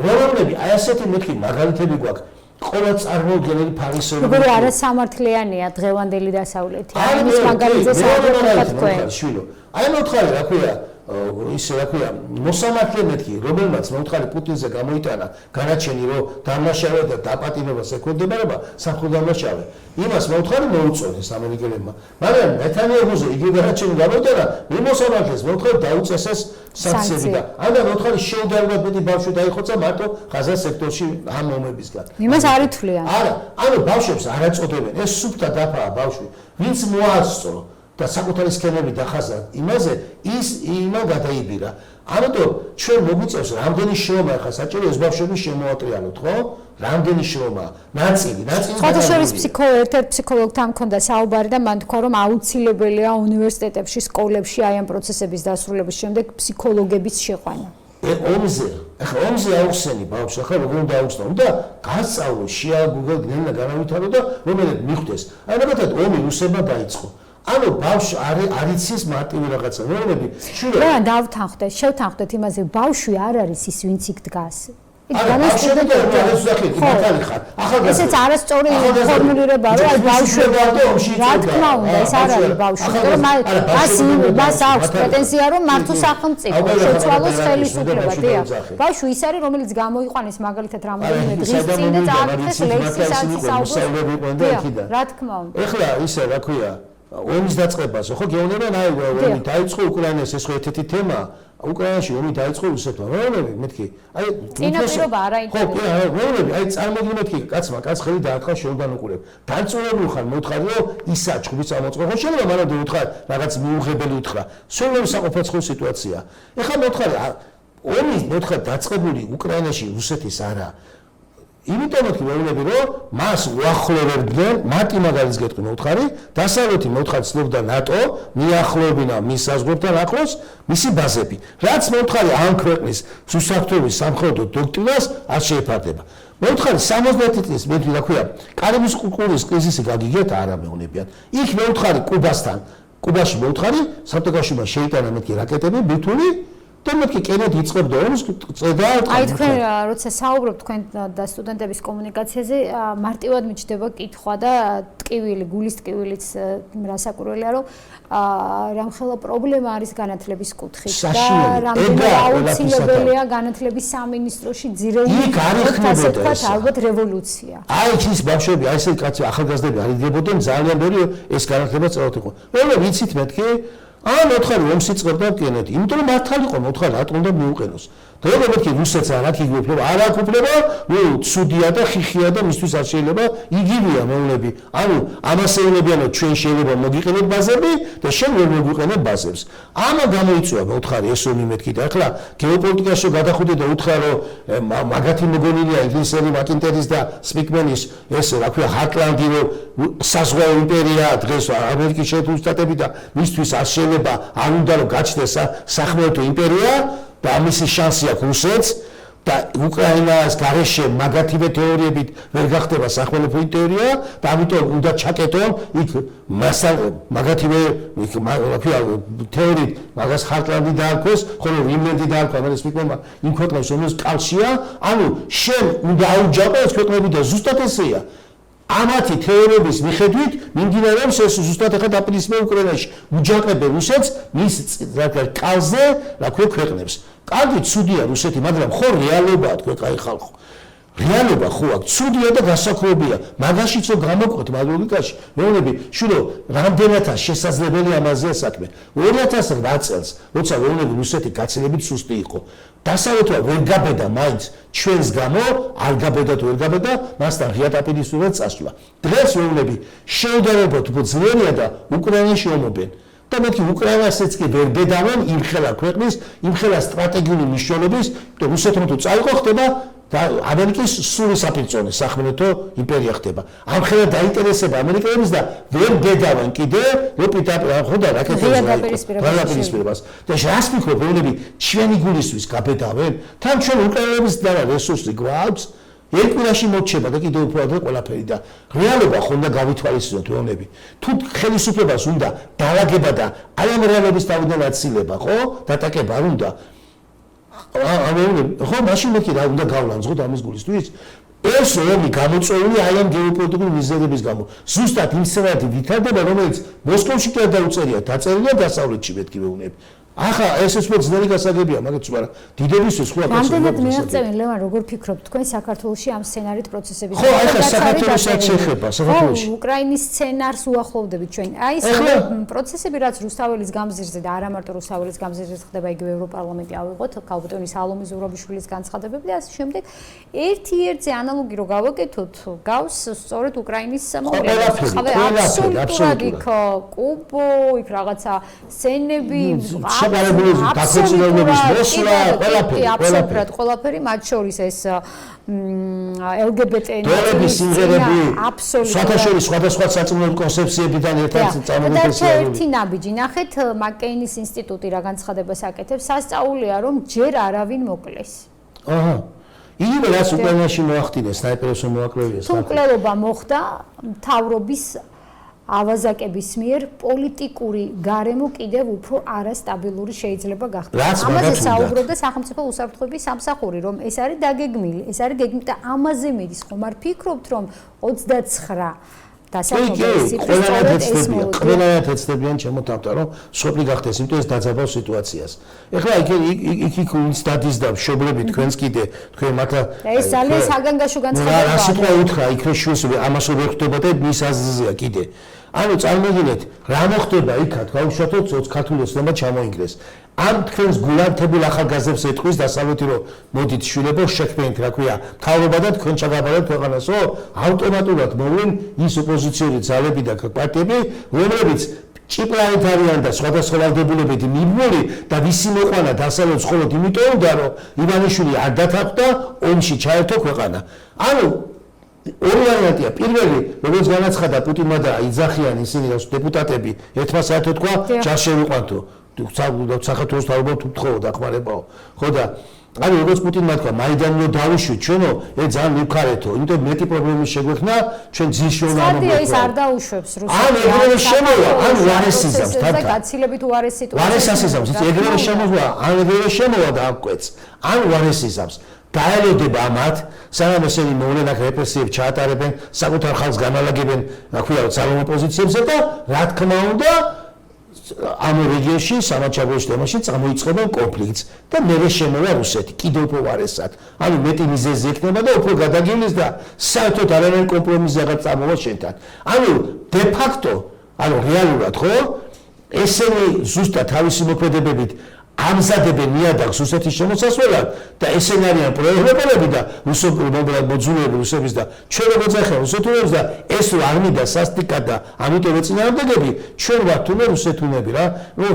რომლები აი ასეთი მეთქი მაგალითები გვაქვს ყველა წარმოუდგენელი ფარისეული როგორ არა სამართლიანია დღევანდელი დასავლეთი აი ეს მაგალითზე საერთოდ თქვენ შვილო აი მოთხარი რა ქვია ისე რა ქვია, მოსამართლე მეთქი, რომელმაც მომთხარი პუტინზე გამოიტანა განაჩენი, რომ დამნაშავე და დაპატიმრებას ექვემდებარება სამხედრო დამნაშავე. იმას მომთხარი მოუწონეს ამერიკელებმა. მაგრამ ნეთანიაჰუზე იგი განაჩენი გამოიტანა, იმ მოსამართლეს მომთხარი დაუწესეს სანქციები და ამიტომ მომთხარი შეუდარებლად მეტი ბავშვი დაიხოცა მარტო ღაზას სექტორში ამ ომებისგან. იმას არ ითვლიან. არა, ანუ ბავშვებს არ აწოდებენ. ეს სუფთა დაფაა ბავშვი. ვინც მოასწრო და საკუთარი სქემები დახაზა იმაზე, ის იმა გადაიბირა. ამიტომ ჩვენ მოგვიწევს რამდენი შრომა ახლა საჭირო ეს ბავშვები შემოატრიალოთ, ხო? რამდენი შრომა, ნაწილი. სხვათა შორის ერთ-ერთ ფსიქოლოგთან მქონდა საუბარი და მან თქვა, რომ აუცილებელია უნივერსიტეტებში, სკოლებში აი ამ პროცესების დასრულების შემდეგ ფსიქოლოგების შეყვანა. ომზე აუხსენი ბავშვს, ახლა როგორ უნდა აუხსნო? უნდა გასწავლო, შეაგუგო, გნენა განავითარო და რომელად მიხვდეს. აი მაგათად ომი რუსებმა დაიწყო. ანუ ბავშვი არ იცის მარტივი რაღაცა, რომლები შვილები. რა დავთანხმდეთ, შევთანხმდეთ იმაზე, ბავშვი არ არის ის, ვინც იქ დგას. ესეც არასწორი ფორმულირება, რომ აი ბავშვი რა თქმა უნდა, ეს არ არის ბავშვი, მაგრამ მას აქვს პრეტენზია, რომ მართო სახელმწიფო შეცვალოს ხელისუფლება, დიახ. ბავშვი ის არის, რომელიც გამოიყვანეს მაგალითად რამდენიმე დღის წინ და წააკეთეს ლექსის საუბრო. რა თქმა უნდა. ეხლა ისე რა ქვია, ომის დაწყებაზე, ხო გეუბნებიან, აი ომი დაიწყო უკრაინას, ეს ხო ერთ-ერთი თემაა. უკრაინაში ომი დაიწყო რუსეთმა. რომლები მეთქი, აი წინაპირობა არ აინტერესებს. რომლები, აი წარმოგიდგენ მეთქი, კაცმა ხელი დაარტყა შეუდან უყურებ. დაწყებული ხარ მოთხარი, რომ ისა ჭუბი წამოწყო. ხო შეიძლება მანამდე უთხრა, რაღაც მიუღებელი უთხრა. სულ საკופაცხო სიტუაცია. ეხლა მოთხარი, ომი მოთხარი დაწყებული უკრაინაში რუსეთის არა. იმიტომ მეთქი, რომ მას უახლოვებდნენ, მარტი მაგალითს გეტყვი მოთხარი, დასავლეთი მოთხარი ცდილობდა ნატო მიახლოებინა მის საზღვრებთან ახლოს მისი ბაზები. რაც მოთხარი ამ ქვეყნის უსაფრთხოების სამხედრო დოქტრინას არ შეეფარდება. მოთხარი 70 წლის მეტი რა ქვია, კარიბის ყურის კრიზისი გაგიგეთ არა მეუნებიან. იქ მოთხარი კუბასთან, კუბაში მოთხარი საფრთხეში შეიტანა მეთქი რაკეტები, ბითული და მეთქი კენედ იწყებდა ომს წედა. აი თქვენ როცა საუბრობთ თქვენ და სტუდენტების კომუნიკაციაზე, მარტივად მიჩნდება კითხვა და ტკივილი, გულის ტკივილიც რასაკვირველია, რომ რამხელა პრობლემა არის განათლების კუთხით და რამდენად აუცილებელია განათლების სამინისტროში ძირეული ასე ვთქვათ, ალბათ რევოლუცია. აი ის ბავშვები, აი ესე კაცი ახალგაზრდები არ იდგებოდნენ, ძალიან ბევრი ეს განათლება წელოთ იყო. რომელი ვიცით მეთქი? მოთხარი ომს იწყებდა კენედი, იმიტომ რომ მართალი იყო მოთხარი რატომ უნდა მიუყენოს. და როგორ მეთქი რუსეთს არ აქვს იგივე არ აქვს უფლება, ცუდია და ხიხია და მისთვის არ შეიძლება იგივეა მეუნები. ანუ ამას ეუბნებიან რომ ჩვენ შეიძლება მოგიყენოთ ბაზები და შენ ვერ მოგვიყენებ ბაზებს. ამა გამოიწვია მოთხარი ეს ომი მეთქი და ახლა გეოპოლიტიკაში გადახვიდე და უთხრა რომ მაგათი მოგონილია ინგლისელი მაკინტერის და სპიკმენის ეს რა ქვია ჰარტლანდი რომ საზღვაო იმპერია დღეს ამერიკის შეერთებული შტატები და მისთვის არ შეიძლება არ უნდა რომ გაჩნდეს სახმელეთო იმპერია და ამისი შანსი აქვს რუსეთს და უკრაინას გარეშე მაგათივე თეორიებით ვერ გახდება სახმელეთო იმპერია და ამიტომ უნდა ჩაკეტონ იქ მაგათივე რა ქვია თეორიით მაგას ჰარტლანდი დაარქვეს, ხოლო რიმლენდი დაარქვა ამერიკის სპიკმენმა იმ ქვეყნებს რომელს კავშირია, ანუ შენ უნდა აუჯანყოს ქვეყნები და ზუსტად ესეა. ამათი თეორიების მიხედვით მიმდინარეობს ეს ზუსტად ახლა დაპირისპირება უკრაინაში უჯანყებენ რუსეთს მის კალზე რა ქვია ქვეყნებს. კარგი ცუდია რუსეთი, მაგრამ ხო რეალობაა თქვენ კაი ხალხო. რეალობა ხო აქვს, ცუდია და გასაკვირია. მაგაშიც რომ გამოკვეთ მაგ ლოგიკაში, მეუბნები, შვილო, რამდენადაც შესაძლებელია ამაზე საქმე. 2008 წელს, როცა მეუბნები რუსეთი გაცილებით სუსტი იყო. დასავლეთმა ვერ გაბედა მაინც ჩვენს გამო, არ გაბედა თუ ვერ გაბედა, მასთან ღია დაპირისპირება წასვლა. დღეს მეუბნები შეუდარებლად უფრო ძლიერია და უკრაინაში ომობენ. და მეთქი უკრაინასაც კი ვერ ბედავენ იმ ხელა ქვეყნის, იმ ხელა სტრატეგიული მნიშვნელობის, და რუსეთმა თუ წაიღო ხდება და ამერიკის სრული საფრთხე სახმელეთო იმპერია ხდება. ამ ხელა დაინტერესება ამერიკელებს და ვერ ბედავენ კიდე ხო და რაკეტებზე დაპირისპირებას. და რას ფიქრობ, რომლები ჩვენი გულისთვის გაბედავენ? თან ჩვენ უკრაინელებს და რესურსი გვაქვს, ერთკვირაში მოჩება და კიდევ უფრო ადრე ყველაფერი და რეალობა ხო უნდა გავითვალისწინოთ რომლები. თუ ხელისუფლებას უნდა დაალაგება და აი ამ რეალობის თავიდან აცილება, ხო? დატაკება არ უნდა. ხო, მაშინ მეთქი რა უნდა გავლანძღოთ ამის გულისთვის. ეს ომი გამოწვეული აი ამ გეოპოლიტიკური მიზეზების გამო. ზუსტად იმ სცენარით ვითარდება, რომელიც მოსკოვში კი არ დაუწერია, დაწერილია დასავლეთში მეთქი მეუბნები. ახლა ეს უფრო ძნელი გასაგებია, მაგაც მაგრამ დიდებისთვის ხო აკაცო. რამდენად მიაღწევენ ლევან, როგორ ფიქრობთ თქვენ საქართველოში ამ სცენარით პროცესების? ხო, ახლა საქართველოსაც ეხება, საქართველოში. უკრაინის სცენარს უახლოვდებით ჩვენ. აი ეს პროცესები რაც რუსთაველის გამზირზე და არა მარტო რუსთაველის გამზირზე ხდება, იგივე ევროპარლამენტი ავიღოთ, ქალბატონი სალომე ზურაბიშვილის განცხადებები და ასე შემდეგ. ერთ-ერთზე ანალოგი რო გავაკეთოთ, გავს სწორედ უკრაინის მომენტს. აბსოლუტურად იქ კუბო, იქ რაღაცა სცენები, დაქორწინებების მოსვლა, ყველაფერი, მათ შორის ეს LGBT დოლების სიმღერები, აბსოლუტურად სხვადასხვა საწმუნო კონცეფციებიდან ერთად წამოგვეცეს. და ერთი ნაბიჯი, ნახეთ, მაკეინის ინსტიტუტი რა განცხადებას აკეთებს, სასწაულია რომ ჯერ არავინ მოკლეს. აჰა. იგივე რაც უკრაინაში მოახდინეს, სნაიპერებს მოაკლევიეს. თუ მკვლელობა მოხდა მთავრობის ავაზაკების მიერ პოლიტიკური გარემო კიდევ უფრო არასტაბილური შეიძლება გახდეს. ამაზე საუბრობდა სახელმწიფო უსაფრთხოების სამსახური, რომ ეს არის დაგეგმილი, ეს არის გეგმილი და ამაზე მედის ხომ არ ფიქრობთ, რომ 29 დასაწყობი ყველანაირად ეცდებიან ჩემო თავთან, რომ სოფლი გახდეს, იმიტომ ეს დაძაბავს სიტუაციას. ეხლა იქ ვინც დადის და მშობლები თქვენს კიდე თქვენ მათლა ეს ძალიან საგანგაშო განცხადებაა. რა სიტყვა უთხრა, იქ შეშუს ამას ვერ ხდება და მის აზრზეა კიდე. ანუ წარმოგიდგენთ, რა მოხდება იქად, გაუშვათოთ ქართული ოცნება ჩამოინგრეს. ამ თქვენს გულანთებულ ახალგაზრდებს ეთქვის დასავლეთი რომ მოდით შვილებო შექმნით რა ქვია მთავრობა და თქვენ ჩაგაბარებთ ქვეყანასო ავტომატურად მოვლენ ის ოპოზიციური ძალები და პარტიები რომლებიც ჭიპლავით არიან და სხვადასხვა ვალდებულებები მიბმული და ვისი მოყვანა დასავლეთს მხოლოდ იმიტომ უნდა რომ ივანიშვილი არ დათანხმდა ომში ჩაერთო ქვეყანა. ანუ ორი ვარიანტია. პირველი, როგორც განაცხადა პუტინმა და იძახიან ისინი დეპუტატები, ერთმა საერთოდ თქვა, ჯერ შევიყვანთო. საქართველოს თავობა თუ თხოვო დახმარებაო. ხო და ანუ როგორც პუტინმა თქვა, მაიდანო დავუშვით ჩვენო, ძალიან მივქარეთო, იმიტომ მეტი პრობლემები შეგვექნა, ჩვენ ძილშოვნა ამბობთ. ეს არ დაუშვებს რუსეთს. ანუ ეგრევე შემოვა, ანუ უარესიზამს და გაცილებით უარეს სიტუაცია. უარესიზამს, ეგრევე შემოვა, ან ეგრევე შემოვა და აკკვეც. ან უარესიზამს. დაელოდება ამათ, სანამ ესენი მოვლენ აქ რეპრესიებს ჩაატარებენ, საკუთარ ხალხს განალაგებენ, რა ქვია, ძალოვან პოზიციებზე და რა თქმა უნდა ამ რეგიონში სამაჩაბლოს თემაში წამოიწყებენ კონფლიქტს და მერე შემოვა რუსეთი კიდევ უფრო ვარესად. ანუ მეტი მიზეზი ექნება და უფრო გადაგივლის და საერთოდ არანაირი კომპრომისი აღარ წამოვა შენთან. ანუ დე ფაქტო, ანუ რეალურად ხო, ესენი ზუსტად თავისი მოქმედებებით ამზადებენ ნიადაგს რუსეთის შემოსასვლელად და ესენი არიან პროევროპელები და მოძულები რუსების და ჩვენ როგორც ახლა რუსეთუნებს და ეს რო არ მინდა სასტიკად და ამიტომ ეწინააღმდეგები ჩვენ ვართ თუნე რუსეთუნები რა. ნუ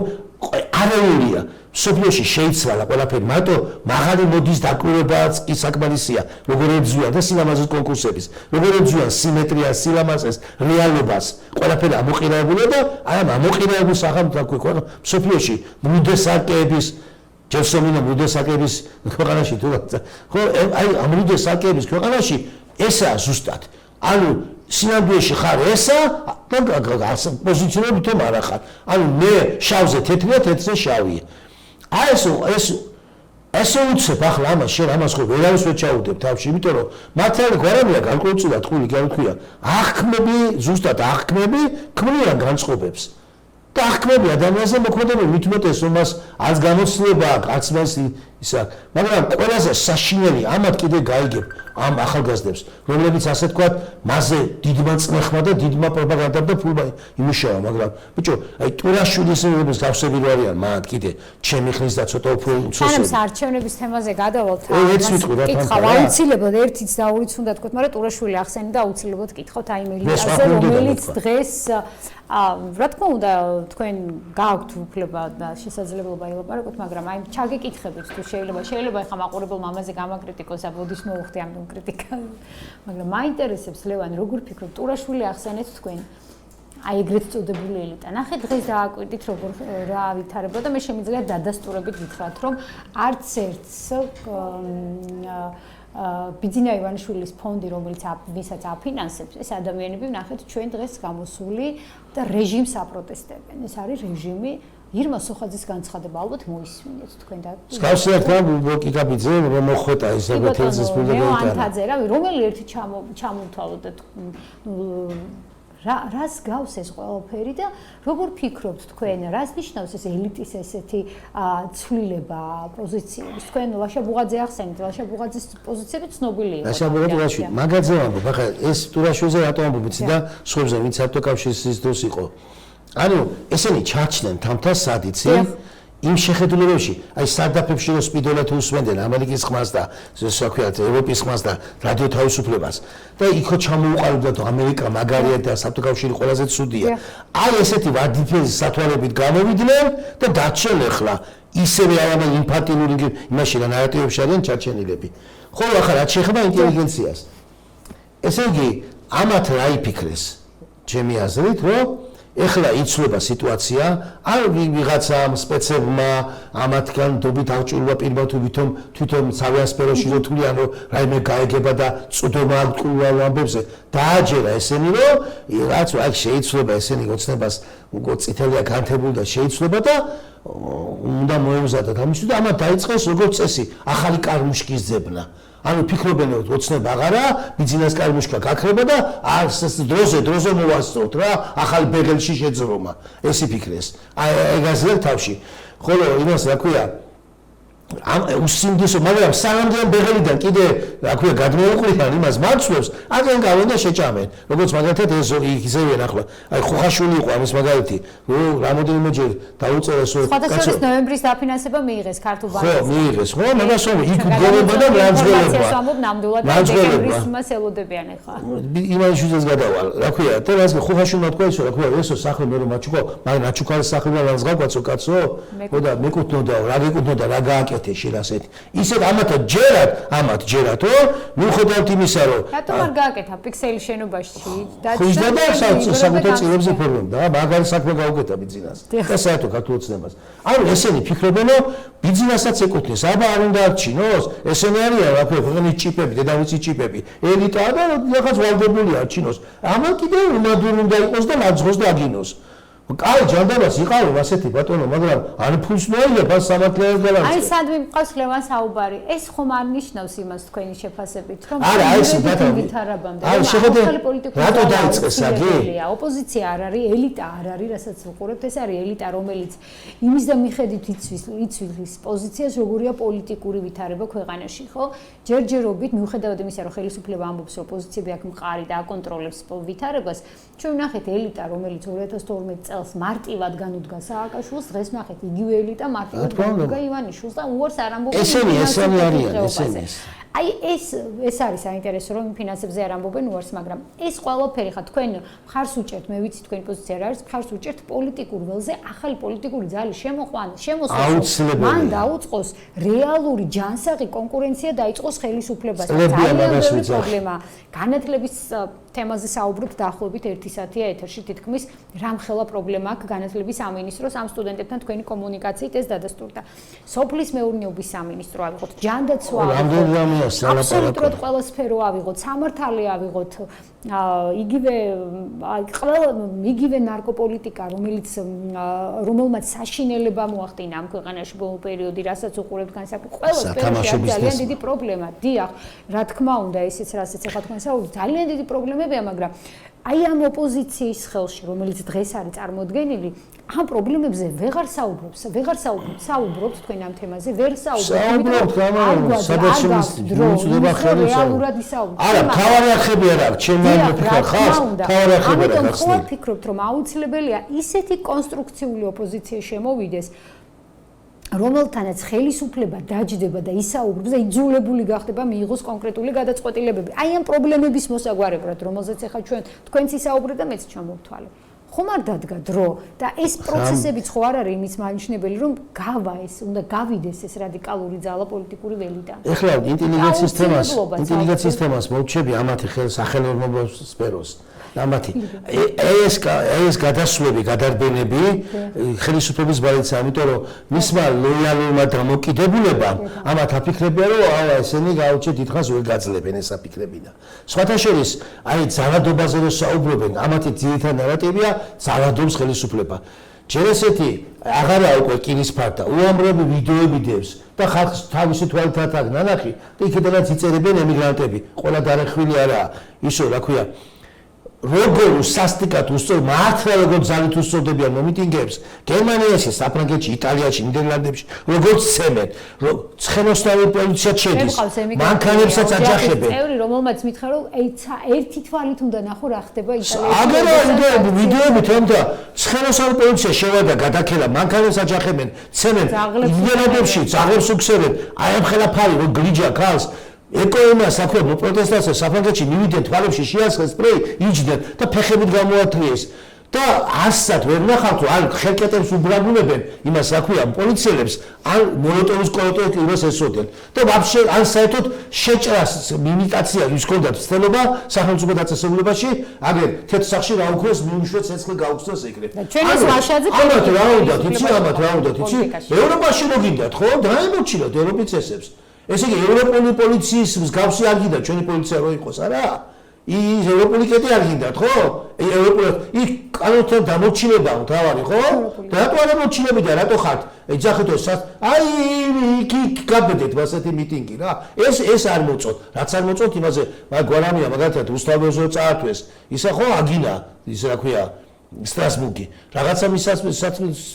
არეულია სოფლიოში შეიცვალა ყველაფერი, მარტო მაღალი მოდის დაკვირვებაც კი საკმარისია, როგორ ებზვიან და სილამაზის კონკურსების, როგორ ებზვიან სიმეტრიას, სილამაზეს, რეალობას, ყველაფერი ამოყირებულია და აი ამ ამოყირებულ სახელმწიფო სოფლიოში მუდესაკეების ჯერსომინა მუდესაკეების ქვეყანაში თუ ხო აი ამ მუდესაკეების ქვეყანაში ესაა ზუსტად. ანუ სინამდვილეში ხარ ესა და პოზიციონებით არ ახარ. ანუ მე შავზე თეთრია, თეთრზე შავია. ეს უცებ ახლა ამას შენ ამას ხო ვერავის ვერ ჩაუდებ თავში, იმიტომ რომ მათი გვარამია განკუთვნილად ხული კი არ ვთქვია. აღქმები, ზუსტად აღქმები ქმნიან განწყობებს. და აღქმები ადამიანზე მოქმედებენ მithumetes რომ მას არც განოცლება აქვს, არც მას ისა, მაგრამ ყველაზე საშინელი ამათ კიდე გაიგებ ამ ახალგაზრდებს, რომლებიც ასე თქვათ, მასზე დიდმა წნეხმა და დიდმა პროპაგანდამ და ფულმა იმუშავა, მაგრამ ბიჭო, აი ტურაშვილის რომლებიც გავსებილო არიან, მათ კიდე ჩემი ხნის და ცოტა უფრო უცოსები. ანუ არჩევნების თემაზე გადავალთ. კითხავ, აუცილებლად ერთიც და ორიც უნდა თქვათ, მაგრამ ტურაშვილი ახსენდა და აუცილებლად კითხავთ აი მელიტაზე, რომელიც დღეს რა თქმა უნდა თქვენ გააქვთ უფლება და შესაძლებლობა ელაპარაკოთ, მაგრამ აი ჩაგეკითხებით თუ შეიძლება ეხა მაყურებელ მამაზე გამაკრიტიკოს აბოდის მოუხდი ამ კრიტიკა. მაგრამ მაინტერესებს ლევან, როგორ ფიქრობთ, ტურაშვილი ახსენეთ თქვენ? აი ეგრეთ წოდებული ელიტა. ნახეთ დღეს დააკვირდით როგორ რა ვითარებოდა და მე შემიძლია დადასტურებით გითხრათ, რომ არც ერთს ბიძინა ივანიშვილის ფონდი, რომელიც ვისაც აფინანსებს, ეს ადამიანები ნახეთ ჩვენ დღეს გამოსული და რეჟიმს აპროტესტებენ. ეს არის რეჟიმი. ირმა სოხაძის განცხადება ალბათ მოისმინეთ თქვენ და სკავსი ერთად კიკაბიძე რომ მოხვეთა ეს აბეთელზის პირდაპირ ანთაძე რავი რომელი ერთი ჩამოვთავოთ და რას გავს ეს ყველაფერი და როგორ ფიქრობთ თქვენ, რას ნიშნავს ეს ელიტის ესეთი ცვლილება პოზიციების? თქვენ ლაშა ბუღაძე ახსენეთ, ლაშა ბუღაძის პოზიციები ცნობილი იყო. ლაშა ბუღაძე, მაგაზე ვამბობ, ახლა ეს ტურაშვილზე რატომ ამბობთ და სხვებზე ვინც ავტოკავშირის დროს იყო. ანუ ესენი ჩარჩნენ თამთა სადიცი იმ შეხედულებებში, აი სტარტაპებში რო სპიდოლეთ უსმენდნენ ამერიკის ხმას და ასე ვქვიათ, ევროპის ხმას და რადიო თავისუფლებას და იქო ჩამოუყალიბდა თუ ამერიკა მაგარია და საფრთხე ყველაზე ცუდია. აი ესეთი ვარდიფეზის სათვალებით გამოვიდნენ და დარჩენ ახლა ისევე არამე ინფანტილური იმაში და ნარატივებში არიან ჩარჩენილები. ხოლო ახლა რაც შეეხება ინტელიგენციას. ესე იგი, ამათ რა იფიქრეს? ჩემი აზრით, რომ ეხლა იცვლება სიტუაცია, არ ვიღაცამ სპეცებმა ამათგან დობით აღჭურვა პირმა თუ თვითონ თავიანთ სფეროში რო თვლიან, რომ რაიმე გაეგება და წვდომა აღჭურვა ამბებზე, დააჯერა ესენი, რომ რაც აქ შეიცვლება ესენი ოცნებას, უკვე წითელია განთებული და შეიცვლება და უნდა მოემზადათ ამისთვის და ამათ დაიწყეს როგორც წესი, ახალი კარმუშკის ძებნა. ანუ ფიქრობენ რომ ოცნება აღარა, ბიზნეს კარმუშკა გაქრება და დროზე მოვასწროთ რა, ახალ ბეგელში შეძრომა. ეს იფიქრეს. ეგაზრდა თავში. ხოლო იმას რა ქვია, უსინდისო, მაგრამ სანამდე ბეგელიდან კიდე რა ქვია გადმოუყრიან იმას მარცვლებს, აქენ გავენ და შეჭამენ. როგორც მაგალითად ეს ისევია ახლა. აი ხუხაშვილი იყო ამის მაგალითი. რამოდენიმეჯერ დაუწერეს რომ კაცო ნოემბრის დაფინანსება მიიღეს ქართულ ბანკს. ხო, მიიღეს. ხო, მაგას რომ იქ გორება და მრანძველება. ამბობ ნამდვილად დეკემბრის მას ელოდებიან ახლა. იმანიშვილს გადავალ. რა ქვია, და რას ხუხაშვილმა თქვა ისო, რა ქვია, ესო სახლი მე რომ მაჩუკო, მაგრამ აჩუკალის სახლი რა ზღავკაცო კაცო? ხო და მეკუთვნოდა, რა გეკუთვნოდა, რა გააკეთე შენ ისეთ ამათ ჯერათ, რომ მიუხედავად იმისა, რომ რატომ არ გააკეთა პიქსელის შენობაში დაჭდა და საკუთარ წილებზე ფორმებდა, მაგარი საქმე გაუკეთა ბიზნესს და საერთოდ ქართულ ოცნებას. ანუ ესენი ფიქრობენ, რომ ბიზნესაც ეკუთვნის, აბა არ უნდა არჩინოს, ესენი არიან რა ქვია, ქვეყნის ჭიპები, დედამიწის ჭიპები, ელიტაა და რაღაც ვალდებული არჩინოს. ამან კიდევ უმადური უნდა იყოს და მაძღოს და აგინოს. კაი ჯანდაბას იყავი ასეთი ბატონო, მაგრამ არ ფულს მოიგებ ან სამართლიანად გადავწყვეტ. აი სანდვი მყავს ლევან საუბარი. ეს ხომ არ ნიშნავს იმას თქვენი შეფასებით, რომ არა, ეს ვითარებამდე. არა, შეხედე რატო დაიწყეს აგი? ოპოზიცია არ არის, ელიტა არ არის, რასაც ვუყურებთ, ეს არის ელიტა, რომელიც იმის და მიხედვით იცვლის პოზიციას, როგორია პოლიტიკური ვითარება ქვეყანაში, ხო? ჯერჯერობით მიუხედავად იმისა, რომ ხელისუფლება ამბობს, რომ ოპოზიციები აქ მყარი და აკონტროლებს ვითარებას, ჩვენ ვნახეთ ელიტა, რომელიც 2012 წელს მარტივად განუდგა სააკაშვილს, დღეს ვნახეთ იგივე ელიტა მარტივად განუდგა ივანიშვილს და უარს არ ამბობენ ესენი არიან, ესენი. აი ეს არის საინტერესო, რომ ფინანსებზე არ ამბობენ უარს, მაგრამ ეს ყველაფერი ხა თქვენ მხარს უჭერთ, მე ვიცი თქვენი პოზიცია რა არის, მხარს უჭერთ პოლიტიკურ ველზე, ახალი პოლიტიკური ძალის შემოსვლას. მან დაუწყოს რეალური ჯანსაღი კონკურენცია დაიწყოს ხელისუფლებასთან. ძალიან ბევრი პრობლემა. განათლების თემაზე საუბრობთ დაახლოებით 1 საათია ეთერში, თითქმის რამხელა პრობლემა აქვს განათლების სამინისტროს, ამ სტუდენტებთან თქვენი კომუნიკაციით ეს დადასტურდა. სოფლის მეურნეობის სამინისტრო ავიღოთ, ჯანდაცვა აბსოლუტურად ყველა სფერო ავიღოთ, სამართალი ავიღოთ, იგივე ნარკოპოლიტიკა, რომელმაც საშინელება მოახდინა ამ ქვეყანაში ბოლო პერიოდი, რასაც უყურებთ განსაკუთრებით, ყველა სფეროში არის ძალიან დიდი პრობლემა. დიახ, რა თქმა უნდა, ესეც რასაც ახლა თქვენ საუბრობთ, ძალიან დიდი პრობლემებია, მაგრამ აი ამ ოპოზიციის ხელში, რომელიც დღეს არის წარმოდგენილი, ამ პრობლემებზე ვეღარ საუბრობთ თქვენ ამ თემაზე, ვერ საუბრობთ, რეალურად ისაუბრობთ. არა, თავარი არხები არ აქვს, ჩემი მიფიქრა ხალხს, თავარი არხები არ აქვს. ამიტომ ვფიქრობთ, რომ აუცილებელია ისეთი კონსტრუქციული ოპოზიცია შემოვიდეს, რომელთანაც ხელისუფლება დაჯდება და ისაუბრებს და იძულებული გახდება მიიღოს კონკრეტული გადაწყვეტილებები. აი ამ პრობლემების მოსაგვარებლად, რომელზეც ახლა თქვენც ისაუბრეთ და მეც ჩამოვთვალე. ხომ არ დადგა დრო და ეს პროცესებიც ხო არ არის იმის მანიშნებელი, რომ უნდა გავიდეს ეს რადიკალური ძალა პოლიტიკური ველიდან. ეხლა ინტელიგენციის თემას მოვჩები ამათი სახელმწიფო სფეროს. ამათი ეს გადასვლები, გადარბენები ხელისუფლების ბალანსია, ამიტომ რომ მისმა ლოიალურმა დამოკიდებულებამ ამათ აფიქრებია, რომ ესენი გაუჩეთ დიდხანს ვერ გაძლევენ ეს აფიქრებინა. სხვათა შორის, აი ძალადობაზე რო საუბრობენ, ამათი ძირითადი ნარატივია ძალადობს ხელისუფლება. ჯერ ესეთი აღარაა უკვე კირის ფარდა, უამრავი ვიდეოები დევს და ხალხს თავისი თვალითაც აქვს ნანახი და იქედანაც იწერებენ ემიგრანტები, ყველა დარახვილი არაა, ისო რა ქვია როგორ სასტიკად უსწორ მართლა როგორ ძალით უსწორდებიან მომიტინგეებს გერმანიაში, საფრანგეთში, იტალიაში, ნიდერლანდებში, როგორ ცემენ, ცხენოსნაური პოლიცია შედის, მანქანებსაც აჯახებენ. წევრი რომელმაც მითხრა რომ ერთი თვალით უნდა ნახო რა ხდება იტალიაში. აგერა ვიდეოებით ამდა ცხენოსნაური პოლიცია შევიდა გადაქელა, მანქანებს აჯახებენ, ცემენ ნიდერლანდებში, ძაღლებს უქცევენ, აი ამ ხელაფარი რომ გლიჯა ქალს ეკოემა საქმე პროტესტაცია საფრანგეთში მივიდნენ თვალებში შეასხეს სპრეი იჯდნენ და ფეხებით გამოათრიეს და ასად ვერ ნახავთ ან ხელკეტებს უბრაბულებენ იმას საქმეა პოლიციელებს ან მოლოტოვის კოქტეილს ესოდენ და ვაფშე ან საერთოდ შეჭრას იმიტაცია ვის ჰქონდათ ცდელობა სახელმწიფო დაწესებულებაში აგერ თეთრ სახში რა უქრეს მიუშვეს ეცხლე გაუხსნას ეგრე ჩვენს ვაშაძე ამათ რა უნდა იცი ევროპაში რო გინდათ ხო დაემორჩილოთ ევროპის წესებს ესე იგი ევროპული პოლიციის მსგავსი არ გინდა ჩვენი პოლიცია რო იყოს არა ის ევროპული კეთი არ გინდათ ხო ევროპული იქ კანონთან დამორჩილება მთავარი ხო რატო არ ამორჩილები და რატო ხართ ეძახეთო აი იქ გაბედეთ ასეთი მიტინგი რა ეს არ მოწოთ რაც არ მოწოთ იმაზე გვარამია მაგალითად რუსთაველზე წაართვეს ისა ხო აგინა ის რა ქვია სტრასბურგი რაღაცა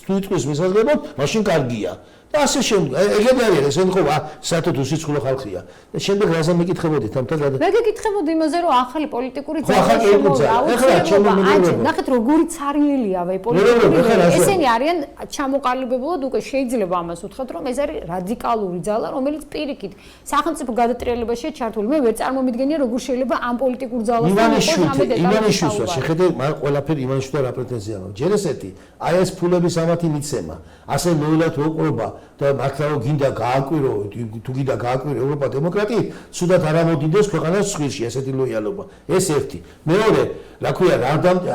თუ იტყვის მისაზრებოდ მაშინ კარგია და ასე შემდეგ ეგეთი არის ესენი ხო საერთოდ უსიცხულო ხალხია და შემდეგ რაზე მეკითხებოდით ამთან მე გეკითხებოდი იმაზე რომ ახალი პოლიტიკური ნახეთ როგორი ცარიელია ვაი პოლიტიკური ესენი არიან ჩამოყალიბებულად უკვე შეიძლება ამას უთხრათ რომ ეს არის რადიკალური ძალა რომელიც პირიქით სახელმწიფო გადატრიალებაშია ჩართული მე ვერ წარმომიდგენია როგორ შეიძლება ამ პოლიტიკურ ძალასთან იყოს ამე დეტალი იმანიშვილს შეხედე მაგ ყველაფერი იმანიშვილს რა პრეტენზია აქვს ჯერ ესეთი აი ეს ფულების ამათი მიცემა ასე მოილათ უყურება და მართლა გინდა გააკვირო თუ გინდა გააკვირო ევროპა დემოკრატიით სუდად არ ამოდიდეს ქვეყანას ცხვირში ესეთი ლოიალობა ეს ერთი მეორე რა ქვია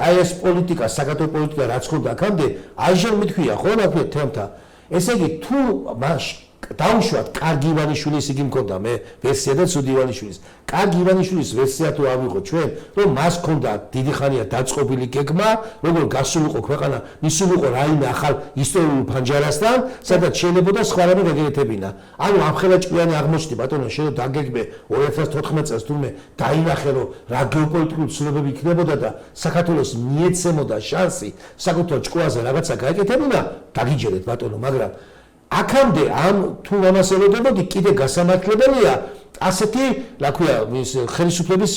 აი ეს პოლიტიკა საკათოლიკო პოლიტიკა რაც ხონდა აქამდე აიჟერ მithქვია ხო რა ქვია თემთა ესე იგი თუ დაუშვათ კარგი ივანიშვილის იგი მქონდა მე ვერსია და ცუდი ივანიშვილის კარგი ივანიშვილის ვერსია თუ ავიღოთ ჩვენ რომ მას ჰქონდა დიდი ხანია დაწყობილი გეგმა როგორ გასულიყო ქვეყანა მისულიყო რაიმე ახალ ისტორიულ ფანჯარასთან სადაც შეიძლება სხვა რამე გაგეთებინა ანუ ამხელა ჭკვიანი აღმოჩნდი ბატონო შეიძლება დაგეგმე 2014 წელს თურმე დაინახე რომ რა გეოპოლიტიკური ცვლილებები იქნებოდა და საქართველოს მიეცემოდა შანსი საკუთარ ჭკვაზე რაღაცა გაეკეთებინა დაგიჯერეთ ბატონო მაგრამ აქამდე ამ თუ ამას ელოდებოდი კიდე გასამართლებელია ასეთი რა ქვია ის ხელისუფლების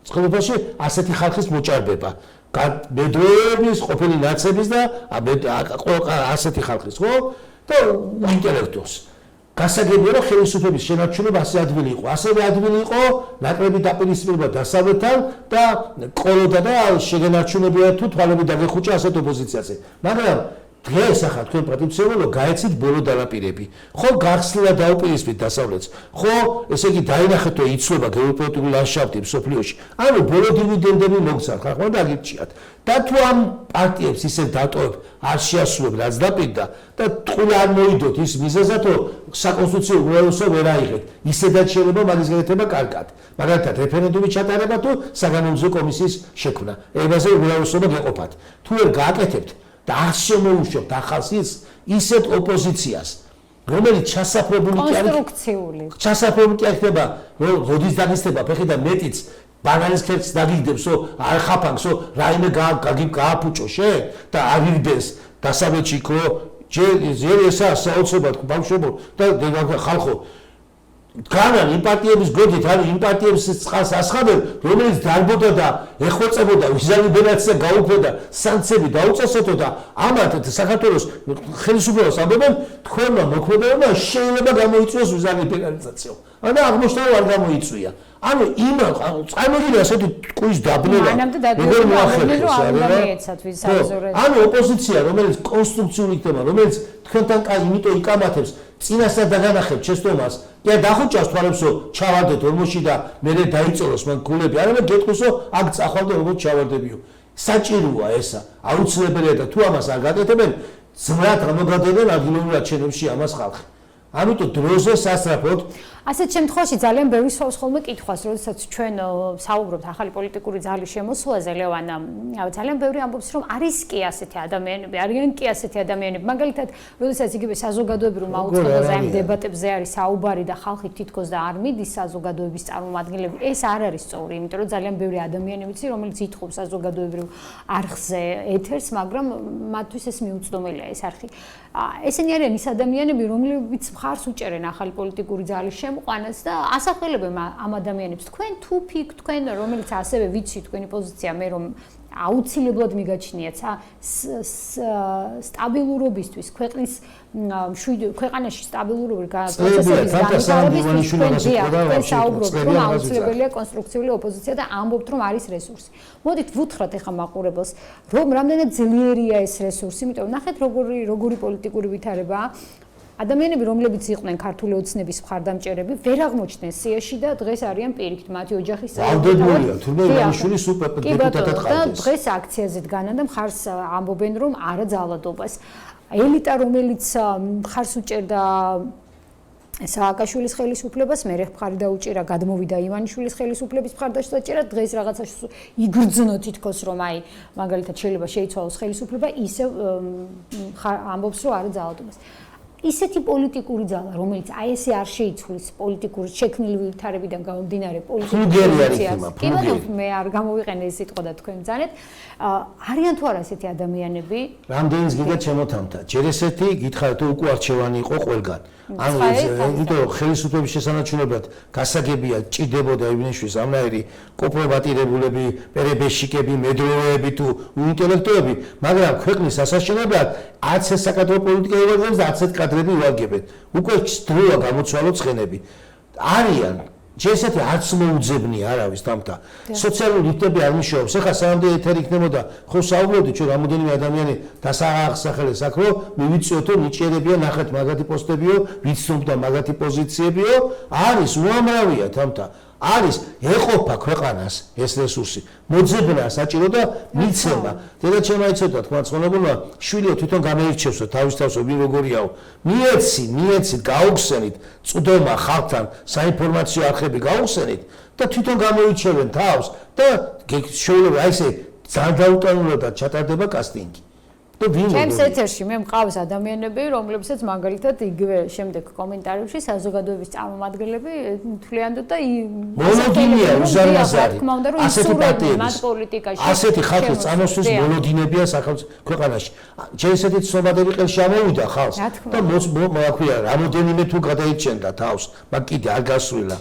წყალობაში ასეთი ხალხის მოჭარბება მედროების ყოფილი ნაცების და ასეთი ხალხის ხო და ინტელექტუს გასაგებია რომ ხელისუფლების შენარჩუნება ასე ადვილი იყო ასევე ადვილი იყო ნაკლები დაპირისპირება დასავლეთთან და ყოლოდა და შეგენარჩუნებია თუ თვალები დაგეხუჭა ასეთ ოპოზიციაზე მაგრამ დღეს ახლა თქვენ პატივცემულო გაეცით ბოლო დანაპირები. ხო გახსნილა დაუპირისპირეთ დასავლეთს. ხო ესე იგი დაინახეთ რომ იცვლება გეოპოლიტიკური ლანდშაფტი მსოფლიოში. ანუ ბოლო დივიდენდები მოგცათ ხახმა და გიჭიათ. და თუ ამ პარტიებს ისე დატოვებ არ შეასრულებ რაც დაპირდა და ტყუილ არ მოიდოთ ის მიზეზად რომ საკონსტიტუციო უაღრესო ვერ აიღეთ. ისედაც შეიძლება მაგის გადაცემა კარგად. მაგალითად რეფერენდუმი ჩატარება თუ საგამომძიებო კომისიის შექმნა. ეგაზე უაღრესობა გეყოფათ. თუ ვერ გააკეთებთ და არ შემოუშვებთ ახალს ისეთ ოპოზიციას რომელიც ჩასაფრებული კი არ ხდება რომ როდის დაგისდება ფეხი და მეტიც ბანანის ქერცს დაგიგდებსო არ ხაფანგსო რაიმე გააფუჭო შენ და აღიგდეს დასავლეთში ხო ჯერ ესა საოცრად ბავშვებო და ხალხო განან იმ პარტიების გოდით არის იმ პარტიების წყალს ასხამენ რომელიც დარბოდა და ეხვეწებოდა ვიზანი ბერაცია გაუფრდა სანქციები დაუწესოთო და ამათ საქართველოს ხელისუფლებას ამბობენ თქვენმა მოქმედებებმა შეიძლება გამოიწვიოს ვიზანი პენალიზაციო ანუ აღმოჩნდა არ გამოიწვია ანუ იმ წარმოგიდგენთ ასეთი ტყუის დაბნელა როგორ მოახერხეს ანუ ოპოზიცია რომელიც კონსტრუქციული იქნება რომელიც თქვენთან კაი იმიტომ იკამათებს წინასწარ დაგანახებთ შეცდომას და დახუჭავს თვალებსო ჩავარდეთ ორმოში და მე დაიწოლოს მან გულები არამედ გეტყვისო აქ წახვალდე როგორც ჩავარდებიო საჭიროა ესა აუცილებელია და თუ ამას არ გაკეთებენ ზმნად გამოგადებენ ადგილობრივ არჩევნებში ამას ხალხი ამიტომ დროზე სასწრაფოდ ასეთ შემთხვევაში ძალიან ბევრი სვავს ხოლმე კითხვას, როდესაც ჩვენ საუბრობთ ახალი პოლიტიკური ძალის შემოსვლაზე, ლევან, ძალიან ბევრი ამბობს, რომ არის კი ასეთი ადამიანები, არიან კი ასეთი ადამიანები. მაგალითად, როდესაც იგივე საზოგადოებრივ მაუწყებლობაზე ამ დებატებზე არის საუბარი და ხალხი თითქოს და არ მიდის საზოგადოების წარმომადგენლები, ეს არ არის სწორი, იმიტომ რომ ძალიან ბევრი ადამიანი ვიცი, რომელიც ითხოვს საზოგადოებრივ არხზე ეთერს, მაგრამ მათთვის ეს მიუწვდომელია ეს არხი. ესენი არიან ის ადამიანები, რომლებიც მხარს უჭერენ ახალი პოლიტიკური ძალის შემყვანას და ასახელებენ ამ ადამიანებს. თქვენ თუფიქ, თქვენ რომელიც ასევე ვიცი თქვენი პოზიცია, მე რომ აუცილებლად მიგაჩნიათ სტაბილურობისთვის, ქვეყანაში სტაბილურობრივი პროცესების განვითარებისთვის თქვენ საუბრობთ, რომ აუცილებელია კონსტრუქციული ოპოზიცია და ამბობთ, რომ არის რესურსი. მოდით ვუთხრათ ახლა მაყურებელს, რომ რამდენად ძლიერია ეს რესურსი, იმიტომ რომ ნახეთ როგორი პოლიტიკური ვითარებაა. ადამიანები, რომლებიც იყვნენ ქართული ოცნების მხარდამჭერები, ვერ აღმოჩნდნენ სიაში და დღეს არიან პირიქით მათი ოჯახის წევრები. თურმე ივანიშვილი სუპერ დეპუტატად ყავდეს. დღეს აქციაზე დგანან და მხარს ამბობენ, რომ არა ძალადობას. ელიტა, რომელიც მხარს უჭერდა სააკაშვილის ხელისუფლებას, მერე მხარი დაუჭირა, გადმოვიდა ივანიშვილის ხელისუფლების მხარდაჭერა, დღეს რაღაცა იგრძნო თითქოს, რომ აი, მაგალითად შეიძლება შეიცვალოს ხელისუფლება, ისევ ამბობს, რომ არა ძალადობას. ისეთი პოლიტიკური ძალა, რომელიც აი ესე არ შეიცვლის პოლიტიკური შექმნილი ვითარებიდან გამომდინარე პოლიტიკური პოზიციას. მე არ გამოვიყენე ეს სიტყვა და თქვენ ბრძანეთ. არიან თუ არა ესეთი ადამიანები? რამდენიც გიგა ჩემოთამთა. ჯერ ესეთი გითხარით თუ უკვე არჩევანი იყო ყველგან. ანუ იმიტომ რომ ხელისუფლების შესანარჩუნებლად გასაგებია ჭირდებოდა ივანიშვილის ამნაირი კოპროვატირებულები, პერებეშიკები, მედროვეები თუ ინტელექტუალები, მაგრამ ქვეყნის ასაშენებლად არც ეს საკადრო პოლიტიკა ევარგებს და არც ეს კადრები ივარგებენ. უკვე დროა გამოცვალო ცხენები. არიან ჯერ ესეთი არც მოუძებნია არავის თამთა. სოციალური ლიფტები არ მიშოვებს. ეხლა სამდე ეთერი იქნებოდა, ხო საუბრობდით ჩვენ რამოდენიმე ადამიანი დასახელეს აქ, რომ მივიწიოთ, რომ ნიჭიერებია, ნახეთ მაგათი პოსტებიო, ვიცნობ და მაგათი პოზიციებიო, არის უამრავია თამთა. არის ეყოფა ქვეყანას ეს რესურსი. მოძებნა საჭირო და მიცემა. დედაჩემმა იცოდა თქვა ცხოვრებულმა, შვილიო თვითონ გამოირჩევს თავის თავს ვინ როგორიაო. მიეცით, გაუხსენით, წვდომა ხალხთან, საინფორმაციო არხები გაუხსენით და თვითონ გამოირჩევენ თავს და შეიძლება აი ესე ძალდაუტანურად ჩატარდება კასტინგი. ჩემს ეთერში მე მყავს ადამიანები, რომლებსაც მაგალითად იგივე შემდეგ კომენტარებში საზოგადოების წარმომადგენლები თვლიან და მონოდინია უზარმაზარი. ასეთი პოლიტიკაში. ასეთი ხალხის წამოსვლის მონოდინებია ქვეყანაში. ჯერ ესეთი ცნობადები ყელში ამოვიდა ხალხს და მოაქვია რამოდენიმე თუ გადაიჩენდა თავს, მაგ კიდე არ გასვლა.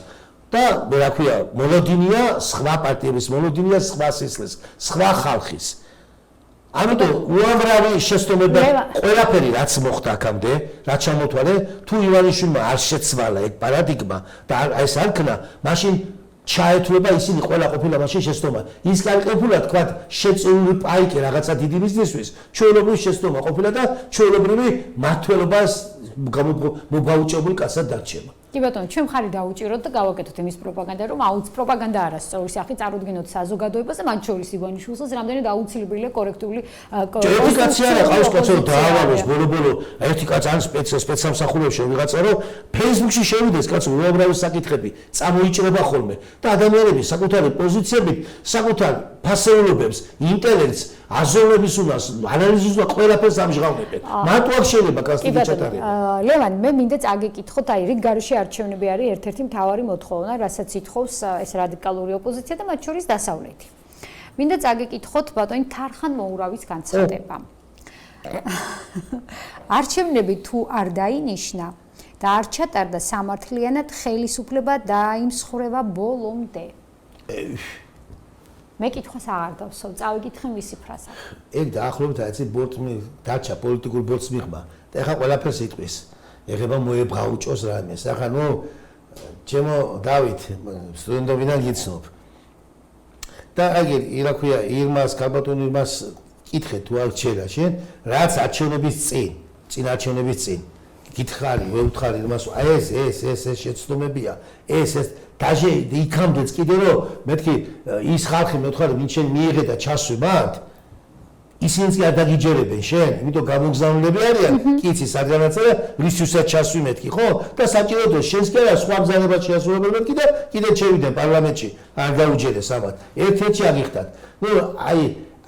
და რა ქვია, მონოდინია სხვა პარტიების, მონოდინია სხვა სისხლის, სხვა ხალხის. ამიტომ უამრავი შეცდომები ყველაფერი რაც მოხდა აქამდე, რაც ჩამოთვალე, თუ ივანიშვილმა არ შეცვალა ეგ პარადიგმა და ეს არ ქნა, მაშინ ჩაეთვლება ისინი ყველა ყოფილა მაშინ შეცდომა. ის კალკულირება თქვა შეწეული პაიკი რაღაცა დიდი ბიზნესთვის, ჩვეულებრივი შეცდომა ყოფილა და ჩვეულებრივი მართლობას მოგაუჭებული კაცად დარჩება. კი ბატონო, ჩვენ ხარი დაუჭიროთ და გავაკეთოთ იმის პროპაგანდა, რომ აუც პროპაგანდა არა სწორი სახით წარუდგინოთ საზოგადოებას და მათ შორის ივანიშვილსაც რამდენად აუცილებელია კორექტული ეთიკაცია არა ყავს კაცო დაავალოს ბოლო-ბოლო ერთი კაც ან სპეცსამსახურებში ვიღაცა რომ Facebook-ში შევიდეს კაცო უამრავი საკითხები წამოიჭრება ხოლმე და ადამიანები საკუთარი პოზიციებით, საკუთარ ფასეულობებს, ინტელექტს, აზროვნების უნას, ანალიზს და ყველაფერს ამჟღავნებენ. მარტო აქ შეიძლება კასტინგი ჩატარება. ლევან, მე მინდა წაგეკითხოთ, აი რიგ გარეშე არჩევნები არის ერთ-ერთი მთავარი მოთხოვნა, რასაც ითხოვს ეს რადიკალური ოპოზიცია და მათ შორის დასავლეთი. მინდა წაგეკითხოთ ბატონი თარხან მოურავის განცხადება. არჩევნები თუ არ დაინიშნა და არ ჩატარდა სამართლიანად ხელისუფლება დაიმსხვრევა ბოლომდე. მე კითხვას აღარ დავსვავ, წავიკითხე მისი ფრაზა. ეგ დაახლოებით აიცი ბორტმი დარჩა პოლიტიკურ ბორტს მიღმა და ეხა ყველაფერს იტყვის. ეხება მოებღაუჭოს რამეს. ახლა ნუ ჩემო დავით სტუდენტობიდან გიცნობ. და აგერ რა ქვია ირმას კაბატონ ირმას კითხე თუ არ ჩერა შენ რაც არჩევნების წინ არჩევნების წინ გითხარი ვეუთხარი ირმას ეს შეცდომებია ეს დაჟე იქამდეც კიდე რომ მეთქი ის ხალხი მე ვთქვი ვინ შენ მიიღე და ჩასვე მათ ისინიც კი არ დაგიჯერებენ შენ, იმიტომ გამოგზავნილები არიან, კიცი საგანაცე და რისთვისაც ჩასვი მეთქი, ხო? და საჭიროდ შენს კი არა სხვა ბრძანებად შეასრულებენ მეთქი და კიდე შევიდენ პარლამენტში, არ გაუჯერეს ამათ. ერთ-ერთში აღიხდათ. ნუ აი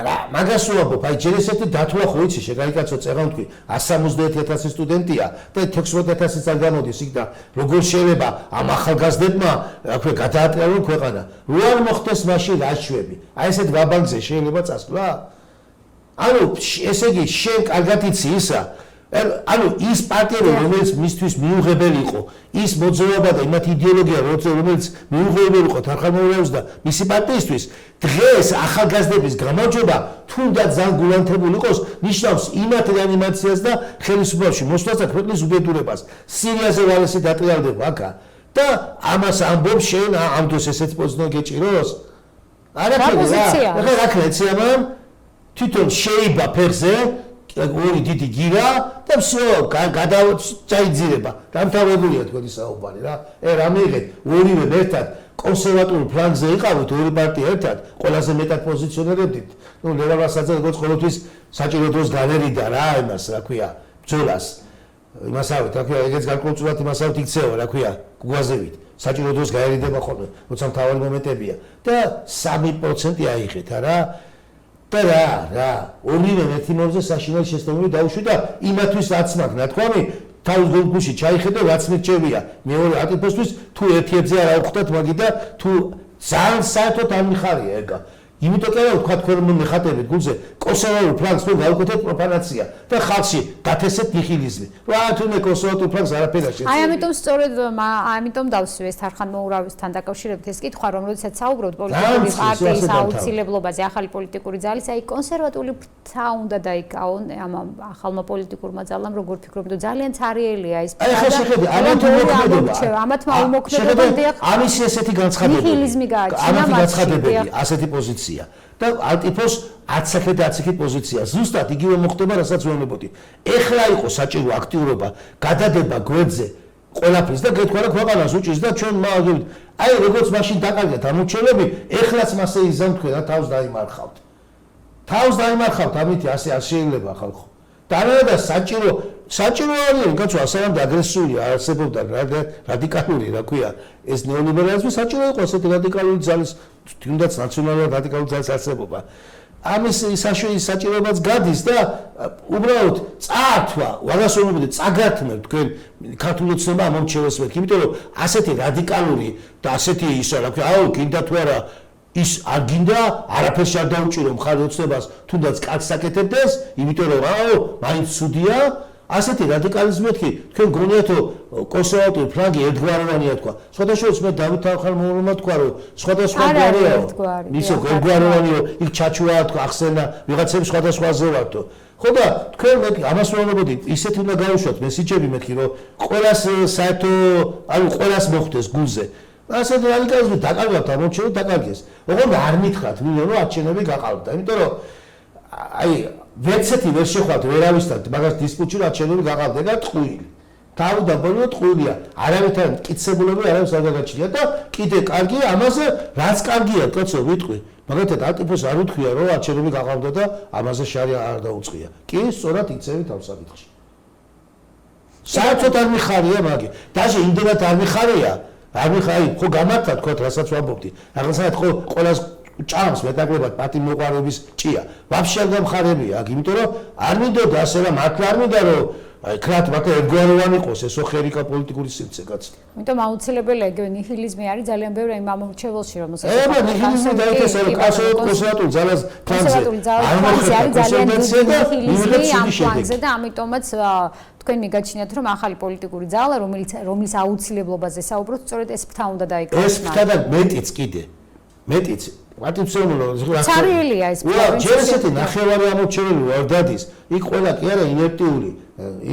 რა მაგას ვამბობ, აი ჯერ ესეთი დათვლა ხო იცი, შეგაიკაცო წერან თქვი 171,000 სტუდენტია და 16,000 არ გამოდის იქ და როგორ შეიძლება ამ ახალგაზრდებმა აქვე გადაატრიალონ ქვეყანა. რო არ მოხდეს მაშინ რაშვები. აი ესეთ ვაბანკზე შეიძლება წასვლა? ანუ ესე იგი შენ კარგად იცი ისა ანუ ის პარტია რომელიც მისთვის მიუღებელი იყო ის მოძრაობა და იმათ იდეოლოგია რომელიც მიუღებელი იყო თანხმოვანებს და მისი პარტიისთვის დღეს ახალგაზრდების გამარჯვება თუნდაც ძალიან გულანთებული იყოს ნიშნავს იმათ რეანიმაციას და ხელისუფლებაში მოსვლას და ქვეყნის უბედურებას სირიაზე ვალესი დატრიალდება აქა და ამას ამბობს შენ ამ დროს ესეთი პოზიცია გეჭიროს არაფერი რა რა ქრეცია მან თვითონ შეიბა ფეხზე ორი დიდი გირა და всё გადაიძირება დამთავრებულია თქვენი საუბარი რა რა მიიღეთ ორივე ერთად კონსერვატული ფლანგზე იყავით ორი პარტია ერთად ყველაზე მეტად პოზიციონირებდით ნუ ლევანასაც როგორც ყოველთვის საჭირო დროს განერიდა რა იმას რა ქვია ბრძოლას იმასავით რა ქვია ეგეც გარკვეულწილად იმასავით იქცევა რა ქვია გუგაზევით საჭირო დროს განერიდება ხოლმე როცა მთავარი მომენტებია და 3% აიღეთ რა და რა ორივე მეთიმორზე საშინელი შეცდომები დაუშვი და იმათვის რაც მაქვს ნათქვამი თავის გულში ჩაიხედე რაც მერჩევია მეორე ატიფოსთვის თუ ერთ-ერთზე არ ავხვდათ მაგი და თუ ძალიან საერთოდ არ მიხარია ეგა იმიტომ კი არა ვთქვა თქვენ მეხატებით გულზე კონსერვატულ ფლანგს რომ გავუკეთეთ პროფანაცია და ხალხში გათესეთ ნიჰილიზმი რა თუნდაც კონსერვატულ ფლანგს არაფერი არ შეეძლება აი ამიტომ სწორედ ამიტომ დავსვი ეს თანხმოვანებასთან დაკავშირებით ეს კითხვა რომ როდესაც საუბრობთ პოლიტიკური პარტიის აუცილებლობაზე ახალი პოლიტიკური ძალის აი კონსერვატული ფრთა უნდა დაიკავონ ამ ახალმა პოლიტიკურმა ძალამ როგორ ფიქრობთ ძალიან цаრიელია ეს აი ხა შეხედე ამათმა უმოქმედებამდე ამის ესეთი განცხადებები ნიჰილიზმი გააჩინა მასში ასეთი პოზიცია და ალტიფოს 10-10 პოზიცია ზუსტად იგივე მოხდება რასაც ვეუბნებოდი ეხლა იყო საჭირო აქტიურობა გადადება გვერდზე ყველაფრის და გეთქვა რა ქვეყანას უჭირს და ჩვენ მაგებით აი როგორც მაშინ დაკარგეთ ამორჩევლები ეხლაც მასე იზამთქვე და თავს დაიმარხავთ ამით ასე არ შეიძლება ხალხო და საჭირო არის კაცო ასევამდე აგრესიული არსებობდა რადიკალური რა ქვია ეს ნეოლიბერალიზმი საჭირო იყო ასეთი რადიკალური ძალის თუნდაც ნაციონალური რადიკალური ძალის არსებობა ამის საჭიროებაც გადის და უბრალოდ წაართვა ვარასონობდი წაგართმევ თქვენ ქართულ ოცნება ამორჩევას მეთქი იმიტომ რომ ასეთი რადიკალური და ასეთი ისა რა ქვია აუ გინდა თუ არა ის არ გინდა არაფერს არ დაუჭირო მხარი ოცნებას თუნდაც კაც საკეთებდეს იმიტომ რომ აუ მაინც ცუდია ასეთი რადიკალიზმი მეთქი თქვენ გონიათო კონსერვატული ფლანგი ერთგვაროვანია თქვა სხვადასხვა მე დავით ახალმოურმა თქვა რომ სხვადასხვა გვარია ისო ერთგვაროვანიო იქ ჩაჩუა თქვა ახსენა ვიღაცები სხვადასხვაზე ვართო ხო და თქვენ მე ამას ვამბობდი ისეთი უნდა გავუშვათ მესიჯები მეთქი რომ ყველას საერთო ანუ ყველას მოხდეს გულზე ასეთი რადიკალიზმი დაკარგავთ ამორჩევი დაკარგეს ოღონდ არ მითხრათ ვინმე რომ არჩევნები გაყალბდა იმიტომ რომ აი ვერცეთი ვერ შეხვდათ ვერავისთან მაგას დისპუტში არჩევნები გაყალბდა და ტყუილი თავი და ბოლო ტყუილია არავითარ მტკიცებულები არავის არ დაგაჩნია და კიდე კარგია ამაზე რაც კარგია კაცო ვიტყვი მაგათად ალტიფოს არ უთქვია რომ არჩევნები გაყალბდა და ამაზე შარი არ დაუწყია კი სწორად იცევით ამ საკითხში საერთოდ არ მიხარია მაგი დაჟე იმდენად არ მიხარია არ მიხარი ხო გამართა თქვა რასაც ვამბობდი რაღაცნაირად ხო ყოველას ჭამს მეტაკლებად პატიმოყარების ჭია ვაფშე არ გამხარებია აქ იმიტომ რომ არ მინდოდა ასე რა მართლა არ მინდა რომ აი ქრათ მართლა ერთგვაროვანი იყოს ეს ოხერიკა პოლიტიკური სივრცე კაც იმიტომ აუცილებელია ეგ ნიჰილიზმი არის ძალიან ბევრი იმ ამორჩეველში რომელსაც ნიჰილიზმი დაიქეს რომ კონსერვატულ ძალას ფლანგზე არ მოხდა ძალიან დიდი ნიჰილიზმი ამ ფლანგზე და ამიტომაც თქვენ მიგაჩნიათ რომ ახალი პოლიტიკური ძალა რომელიც აუცილებლობაზე საუბრობთ სწორედ ეს ფრთა უნდა დაიკავოს ეს ფრთა და მეტიც კიდე მეტიც ცარიელია ეს ჯერ ესეთი ნახევარი ამორჩეველი ვარ დადის იქ ყველა კი არა ინერტიული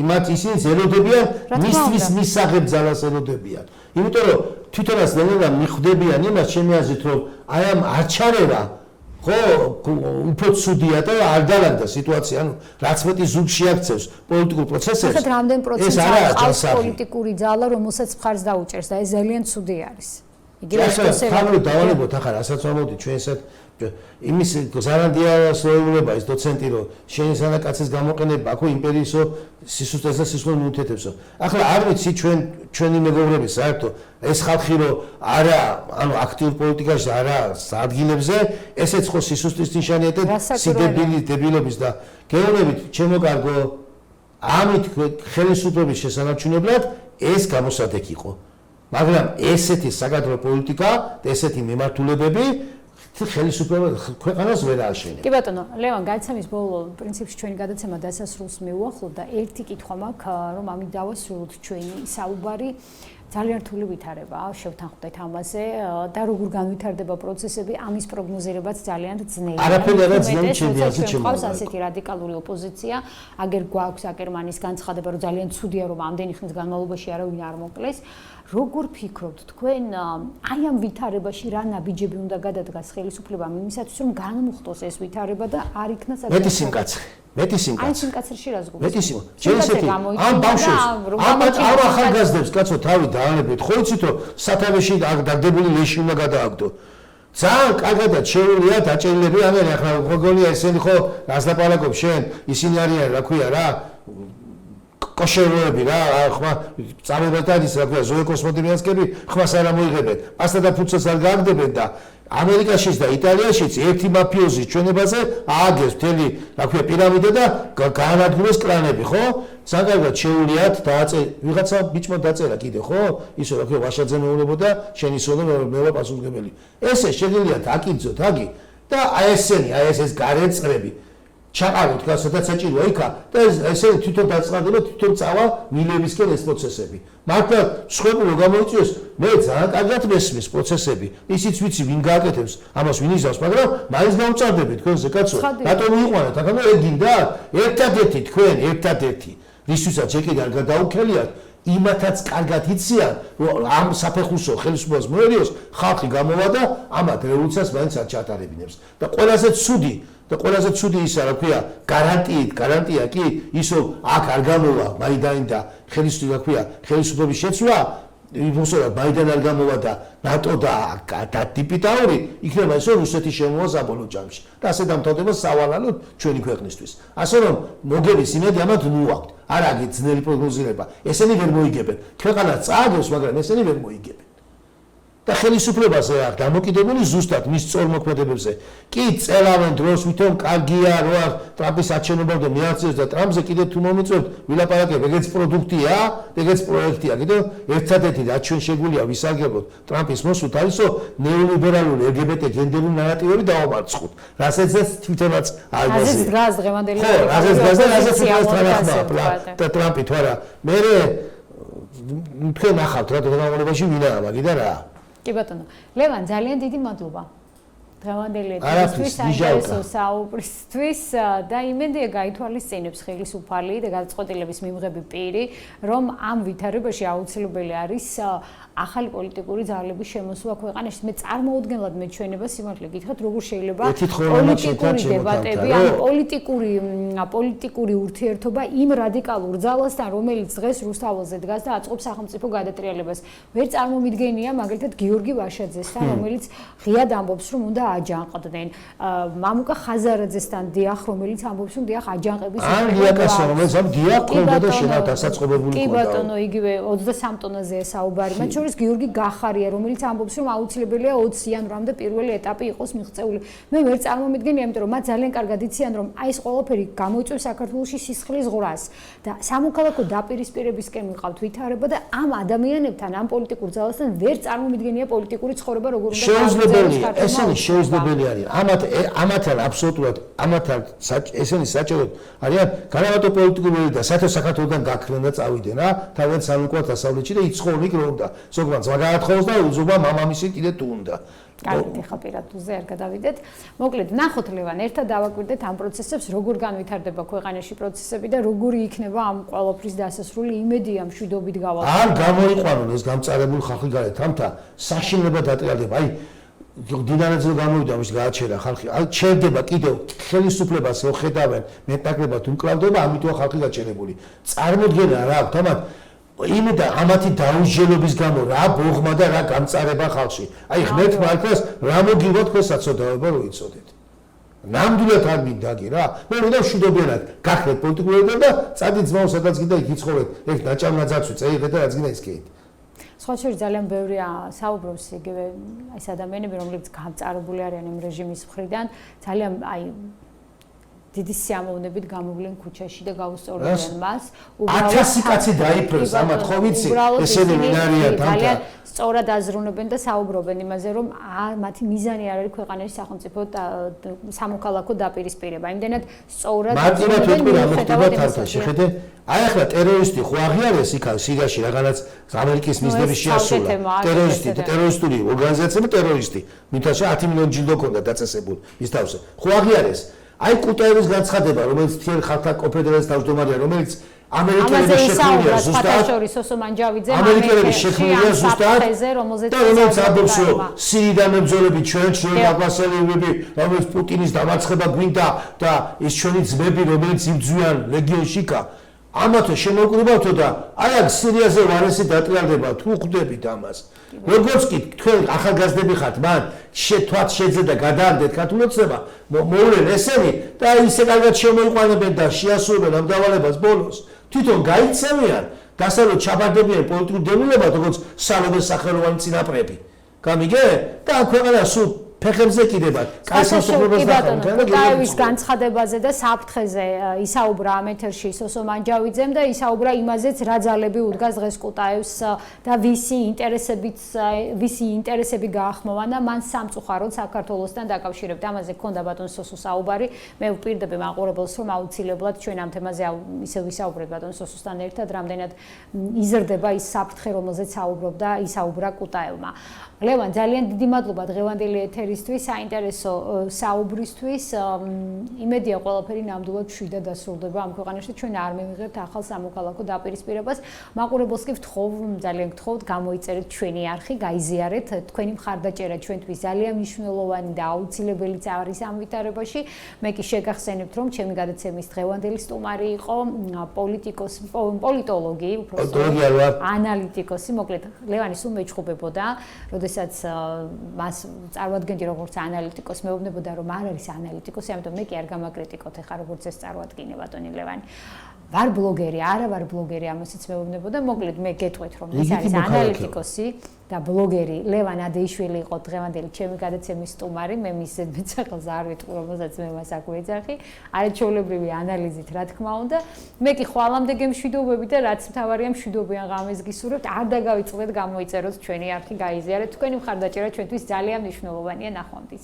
იმათ ისინი ელოდებიან მისთვის მისაღებ ძალას ელოდებიან იმიტომ რომ თვითონაც ნელა მიხვდებიან იმას ჩემი აზრით რომ აი ამ არჩევება ხო უფრო ცუდია და არ დაალაგდა სიტუაცია ანუ რაც მეტი ზურგში აქცევს პოლიტიკურ პროცესებს ახლა რამდენ პროცენტია ყავს პოლიტიკური ძალა რომელსაც მხარს დაუჭერს და ეს ძალიან ცუდი არის იგივე კონსერვატული დავალებოთ ახლა რასაც ვამბობდი ჩვენ ესეთ იმის ზარანდია სოეულება ის დოცენტი რომ შენი სანაკაცის გამოყენება აქ იმპერიისო სისუსტეს და სისხლს მიუთეთებსო. ახლა არ ვიცი ჩვენი მეგობრები საერთოდ ეს ხალხი რომ არა ანუ აქტიურ პოლიტიკაში არა ადგილებზე ესეც ხო სისუსტის ნიშანია და დებილობის და გეუბნებით ჩემო კარგო ამით ხელისუფლების შესანარჩუნებლად ეს გამოსადეგ იყო. მაგრამ ესეთი საკადრო პოლიტიკა და ესეთი მიმართულებები ხელისუფლება ქვეყანას ვერ ააშენებს. კი ბატონო, ლევან გადაცემის ბოლო პრინციპში ჩვენი გადაცემა დასასრულს მივუახლოვ და ერთი კითხვა მაქვს, რომ ამით დავასრულოთ ჩვენი საუბარი. ძალიან რთული ვითარებაა, შევთანხმდეთ ამაზე და როგორ განვითარდება პროცესები, ამის პროგნოზირებაც ძალიან ძნელია. არაფერი არ ძნელი ჩემი ჩემს ასეთი რადიკალური ოპოზიცია, აგერ გვაქვს აკერმანის განცხადება, რომ ძალიან ცუდია, რომ ამდენი ხნის განმავლობაში არავინ არ მოკლეს. როგორ ფიქრობთ თქვენ, აი ამ ვითარებაში რა ნაბიჯები უნდა გადადგას ხელისუფლებამ იმისათვის, რომ განმუხტოს ეს ვითარება და არ იქნას მეტი სიმკაცრე. მეტი სიმკაცრე. აი სიმკაცრეში რას გულისხმობთ? მეტი სიმკაცრე. ჩემსეთი ამ ბავშვებს, ამ ახალგაზრდებს კაცო თავი დაანებეთ. ხო იცით რომ სათავეში დაგდებული ლეში უნდა გადააგდო. ძალიან კარგადაც შეუულია დაჭერილები ამერ ახლა გოგონია ესენი ხო რას ლაპარაკობ შენ ისინი არიან რა ქვია რა კოშეროები რა ხმა წამებად ის რა ქვია ზოე კოსმოტიმიანსკები ხმას არ მოიღებენ პასტა და ფუცას არ გააგდებენ და ამერიკაშიც და იტალიაშიც ერთი მაფიოზის ჩვენებაზე ააგეს მთელი რა ქვია პირამიდა და გაანადგურეს კრანები ხო საკარგად შეულიათ დააწერ ვიღაცა ბიჭმა დაწერა კიდე ხო ისო რა ქვია ვაშაძე მეუბნებოდა შენი სოლა მე ვარ პასუხისმგებელი ესე შეგიძლიათ აკინძოთ აგი და აი ეს გარეწრები ჩაყავთ გასა და საჭიროა იქა და ესე თვითონ დაწყდება თვითონ წავა მილევისკენ ეს პროცესები. მართლა შეგვიძლია გამოიწვიოს მე ძალიან კარგად მესმის პროცესები. ისიც ვიცი ვინ გააკეთებს ამას ვინ იზავს, მაგრამ მაინც გავწარდები თქვენზე კაცო. რატომ მიიყვანეთ? ახლა ეგ გინდა? ერთადერთი თქვენ ერთადერთი რისთვისაც ჯეკი არ გადაუქელიათ იმათაც კარგად იციან რომ ამ საფეხურსო ხელისუფლებას მოერიოს ხალხი გამოვა და ამათ რევოლუციას მაინც არ ჩატარებინებს და ყველაზე ცუდი ისა რა ქვია გარანტია კი ისო აქ არ გამოვა მაიდანი და ხელისუფლების შეცვლა იმოსა მაიდანი არ გამოვა და ნატო და დიპიტაური იქნება ისო რუსეთის შემოვა საბოლოო ჯამში და ასე დამთავრდება სავალალოდ ჩვენი ქვეყნისთვის ასე რომ მოგების იმედი ამათ ნუავთ არ აგეთ ძნელი პროგნოზირება ესენი ვერ მოიგებენ ქვეყანა წააგებს მაგრამ ესენი ვერ მოიგებენ და ხელისუფლებაზე არ დამოკიდებული ზუსტად მის წოლმოქმედებებზე კი წელავენ დროს ვითომ კარგია რა ტრამპის არჩევნებამდე მიაღწიოს და ტრამპზე კიდე თუ მომიწევთ ვილაპარაკებ ეგეც პროდუქტია ეგეც პროექტია კიდე ერთადერთი რაც ჩვენ შეგვიძლია ვისარგებლოთ ტრამპის მოსვლით არისო ნეოლიბერალური LGBT გენდერული ნარატივები დავამარცხოთ რასაც თვითონაც არ გასწრებს აზრის დგას დღევანდელი და ტრამპი თვარა მე თქვენ ახავთ რა დღევანდელობაში ვინაა მაგი და რა კი ბატონო, ლევან, ძალიან დიდი მადლობა. დღევანდელი ეპიზოდისთვის საინტერესო საუბრისთვის და იმედია გაითვალისწინებს ხელისუფალი და გადაწყვეტილების მიღები პირი, რომ ამ ვითარებაში აუცილებელი არის ახალი პოლიტიკური ძალების შემოსვლა ქვეყანაში. მე წარმოუდგენლად მეჩვენება სიმართლე გითხრათ, როგორ შეიძლება პოლიტიკური დებატები, ან პოლიტიკური ურთიერთობა იმ რადიკალურ ძალასთან, რომელიც დღეს რუსთაველზე დგას და აწყობს სახელმწიფო გადატრიალებას. ვერ წარმომიდგენია მაგალითად გიორგი ვაშაძესთან, რომელიც ღიად ამბობს, რომ უნდა აჯანყდნენ. მამუკა ხაზარაძესთან დიახ, რომელიც ამბობს, რომ დიახ აჯანყების ან დიაკასო, რომელიც ამ დიახ ქონდა და შენავ დასაწყობებული კი ბატონო, იგივე 23 ტონაზეა საუბარი. მათ შორის გიორგი გახარია, რომელიც ამბობს, რომ აუცილებელია 20 იანვრამდე პირველი ეტაპი იყოს მიღწეული. მე ვერ წარმომიდგენია, იმიტომ რომ მათ ძალიან კარგად იციან, რომ აი ეს ყველაფერი გამოიწვევს საქართველოში სისხლის ღრას და სამოქალაქო დაპირისპირებისკენ მიყავთ ვითარება და ამ ადამიანებთან, ამ პოლიტიკურ ძალასთან ვერ წარმომიდგენია პოლიტიკური ცხოვრება როგორ უნდა შეუძლებელია. ესენი შეუძლებელი არის. ამათთან აბსოლუტურად ამათთან ესენი საჭიროდ არიან განავატო პოლიტიკურები და საქართველოსთან გაქრნენ და წავიდნენ რა. თავად სამოქალაქო დასავლეთში და იცხოვენ იქ რომ უნდა. ზოგადად მაგაათხოვს და უზობა მამამისი კიდე თუ უნდა. კარგით, ახლა პირადულზე არ გადავიდეთ. მოკლედ, ნახოთ ლევან, ერთად დავაკვირდეთ ამ პროცესებს, როგორ განვითარდება ქვეყანაში პროცესები და როგორი იქნება ამ ყველაფრის დასასრული იმედია მშვიდობით გავალ. არ გამოიყვანონ ეს გამწარებული ხალხი გარეთ, ამთა საშინელება დატრიალდება. აი დინარაძე გამოვიდა მის გააჩერა ხალხი. აი ჩერდება კიდევ ხელისუფლებას ხედავენ მეტნაკლებად უკრავდება, ამიტომ ხალხი გაჩერებული. წარმოდგენა რა აქვს ამათ იმედა ამათი დაუსჯელობის გამო რა ბოღმა და რა გამწარება ხალხში. აი ღმერთ მართლაც რა მოგივათ თქვენ საწოდაობა რო იცოდეთ. ნამდვილად არ მინდა კი რა. მე მინდა მშვიდობიანად გახდეთ პოლიტიკურები და წადით ძმაო სადაც გინდა იქ იცხოვრეთ. ეგ ნაჭამნაძაცვი წერეთ და რაც გინდა ის კეთეთ. სხვა შორის ძალიან ბევრია საუბრობს იგივე ეს ადამიანები, რომლებიც გამწარებული არიან იმ რეჟიმის მხრიდან, ძალიან აი დიდი სიამოვნებით გამოვლენ ქუჩაში და გაუსწორებენ მას. 1000 კაცი დაიფროს ამათ ხო ვიცი? ესენი ვინ არიან ძალიან სწორად აზროვნებენ და საუბრობენ იმაზე, რომ მათი მიზანი არ არის ქვეყანაში სახელმწიფო სამოქალაქო დაპირისპირება. იმდენად სწორად მარტივად ვიტყვი რა მოხდება თავთან. შეხედე, აი ახლა ტერორისტი ხო აღიარეს იქ სირიაში რაღაცა ამერიკის მიზნების შეასრულა. ტერორისტული ორგანიზაცია ტერორისტი. მითაში 10 მილიონი ჯილდო ქონდა დაწესებული მის თავზე. ხო აღიარეს? აი კუტაევის განცხადება, რომელიც მთელ ხალხთა კონფედერაციის თავმჯდომარეა, რომელიც ამერიკელების შექმნილია ზუსტად ამერიკელების შექმნილია ზუსტად და რომელიც ამბობს, რომ სირიდან მებრძოლები ჩვენ გაგვასწრებები, რომელიც პუტინის დამარცხება გვინდა და ის ჩვენი ძმები, რომელიც იბრძვიან ლეგიონში კა ამათო შემოგვიყვებთო და აი აქ სირიაზე ვარესი დატრიალდება თუ ხვდებით ამას. როგორც კი თქვენ ახალგაზრდები ხართ, მან შეთვათ შეძედა გადაანდეთ ქართულოცნება, მოვლენ ესენი და ისე კარგად შემოიყვანებენ და შეასრულებენ ამ დავალებას ბოლოს. თვითონ გაიცემიან, დასალოდ ჩაბარდებიან პოლიტიკურ დევნილებად, როგორც სალომეს სახელოვანი წინაპრები. გამიგე? და ქვეყანა სულ ფეხებზე კიდევაც კაცსახურებას დახარჯა კაევის განცხადებაზე და საფრთხეზე ისაუბრა ამ ეთერში სოსო მანჯავიძემ და ისაუბრა იმაზეც რა ძალები უდგას დღეს კუტაევს და ვისი ინტერესები გაახმოვანა მან სამწუხაროდ საქართველოსთან დაკავშირებით. ამაზე ქონდა ბატონ სოსო საუბარი. მე ვპირდები მაყურებელს რომ აუცილებლად ჩვენ ამ თემაზე ისევ ვისაუბრეთ ბატონ სოსოსთან ერთად, რამდენად იზრდება ის საფრთხე, რომელზეც ისაუბრა კუტაევმა. ლევან, ძალიან დიდი მადლობა დღევანდელი ეთერისთვის, საინტერესო საუბრისთვის. იმედია ყველაფერი ნამდვილად მშვიდად დასრულდება ამ ქვეყანაში. ჩვენ არ მივიღებთ ახალ სამოქალაქო დაპირისპირებას. მაყურებელს კი ვთხოვ, ძალიან გთხოვთ, გამოიწერეთ ჩვენი არხი, გაიზიარეთ. თქვენი მხარდაჭერა ჩვენთვის ძალიან მნიშვნელოვანი და აუცილებელიც არის ამ ვითარებაში. მე კი შეგახსენებთ, რომ ჩემი გადაცემის დღევანდელი სტუმარი იყო პოლიტოლოგი, ანალიტიკოსი, მოკლედ ლევანი სულ მეჩხუბებოდა, როდესაც მას წარმოადგენდი როგორც ანალიტიკოს, მეუბნებოდა რომ არ არის ანალიტიკოსი, ამიტომ მე კი არ გამაკრიტიკოთ ახლა როგორც ეს წარმოადგენე ბატონი ლევანი. ვარ ბლოგერი, არა ვარ ბლოგერი, ამასაც მეუბნებოდა. მოკლედ მე გეტყვით რომ ის არის ანალიტიკოსი და ბლოგერი ლევან ადეიშვილი იყო დღევანდელი ჩემი გადაცემის სტუმარი. მე მის მეტსახელს არ ვიტყვი, რომელსაც მე მას აქ ვეძახი. არაჩვეულებრივი ანალიზით, რა თქმა უნდა. მე კი ხვალამდე გემშვიდობები და რაც მთავარია მშვიდობიან ღამეს გისურვებთ. არ დაგავიწყდეთ, გამოიწეროთ ჩვენი არხი, გაიზიარეთ. თქვენი მხარდაჭერა ჩვენთვის ძალიან მნიშვნელოვანია. ნახვამდის.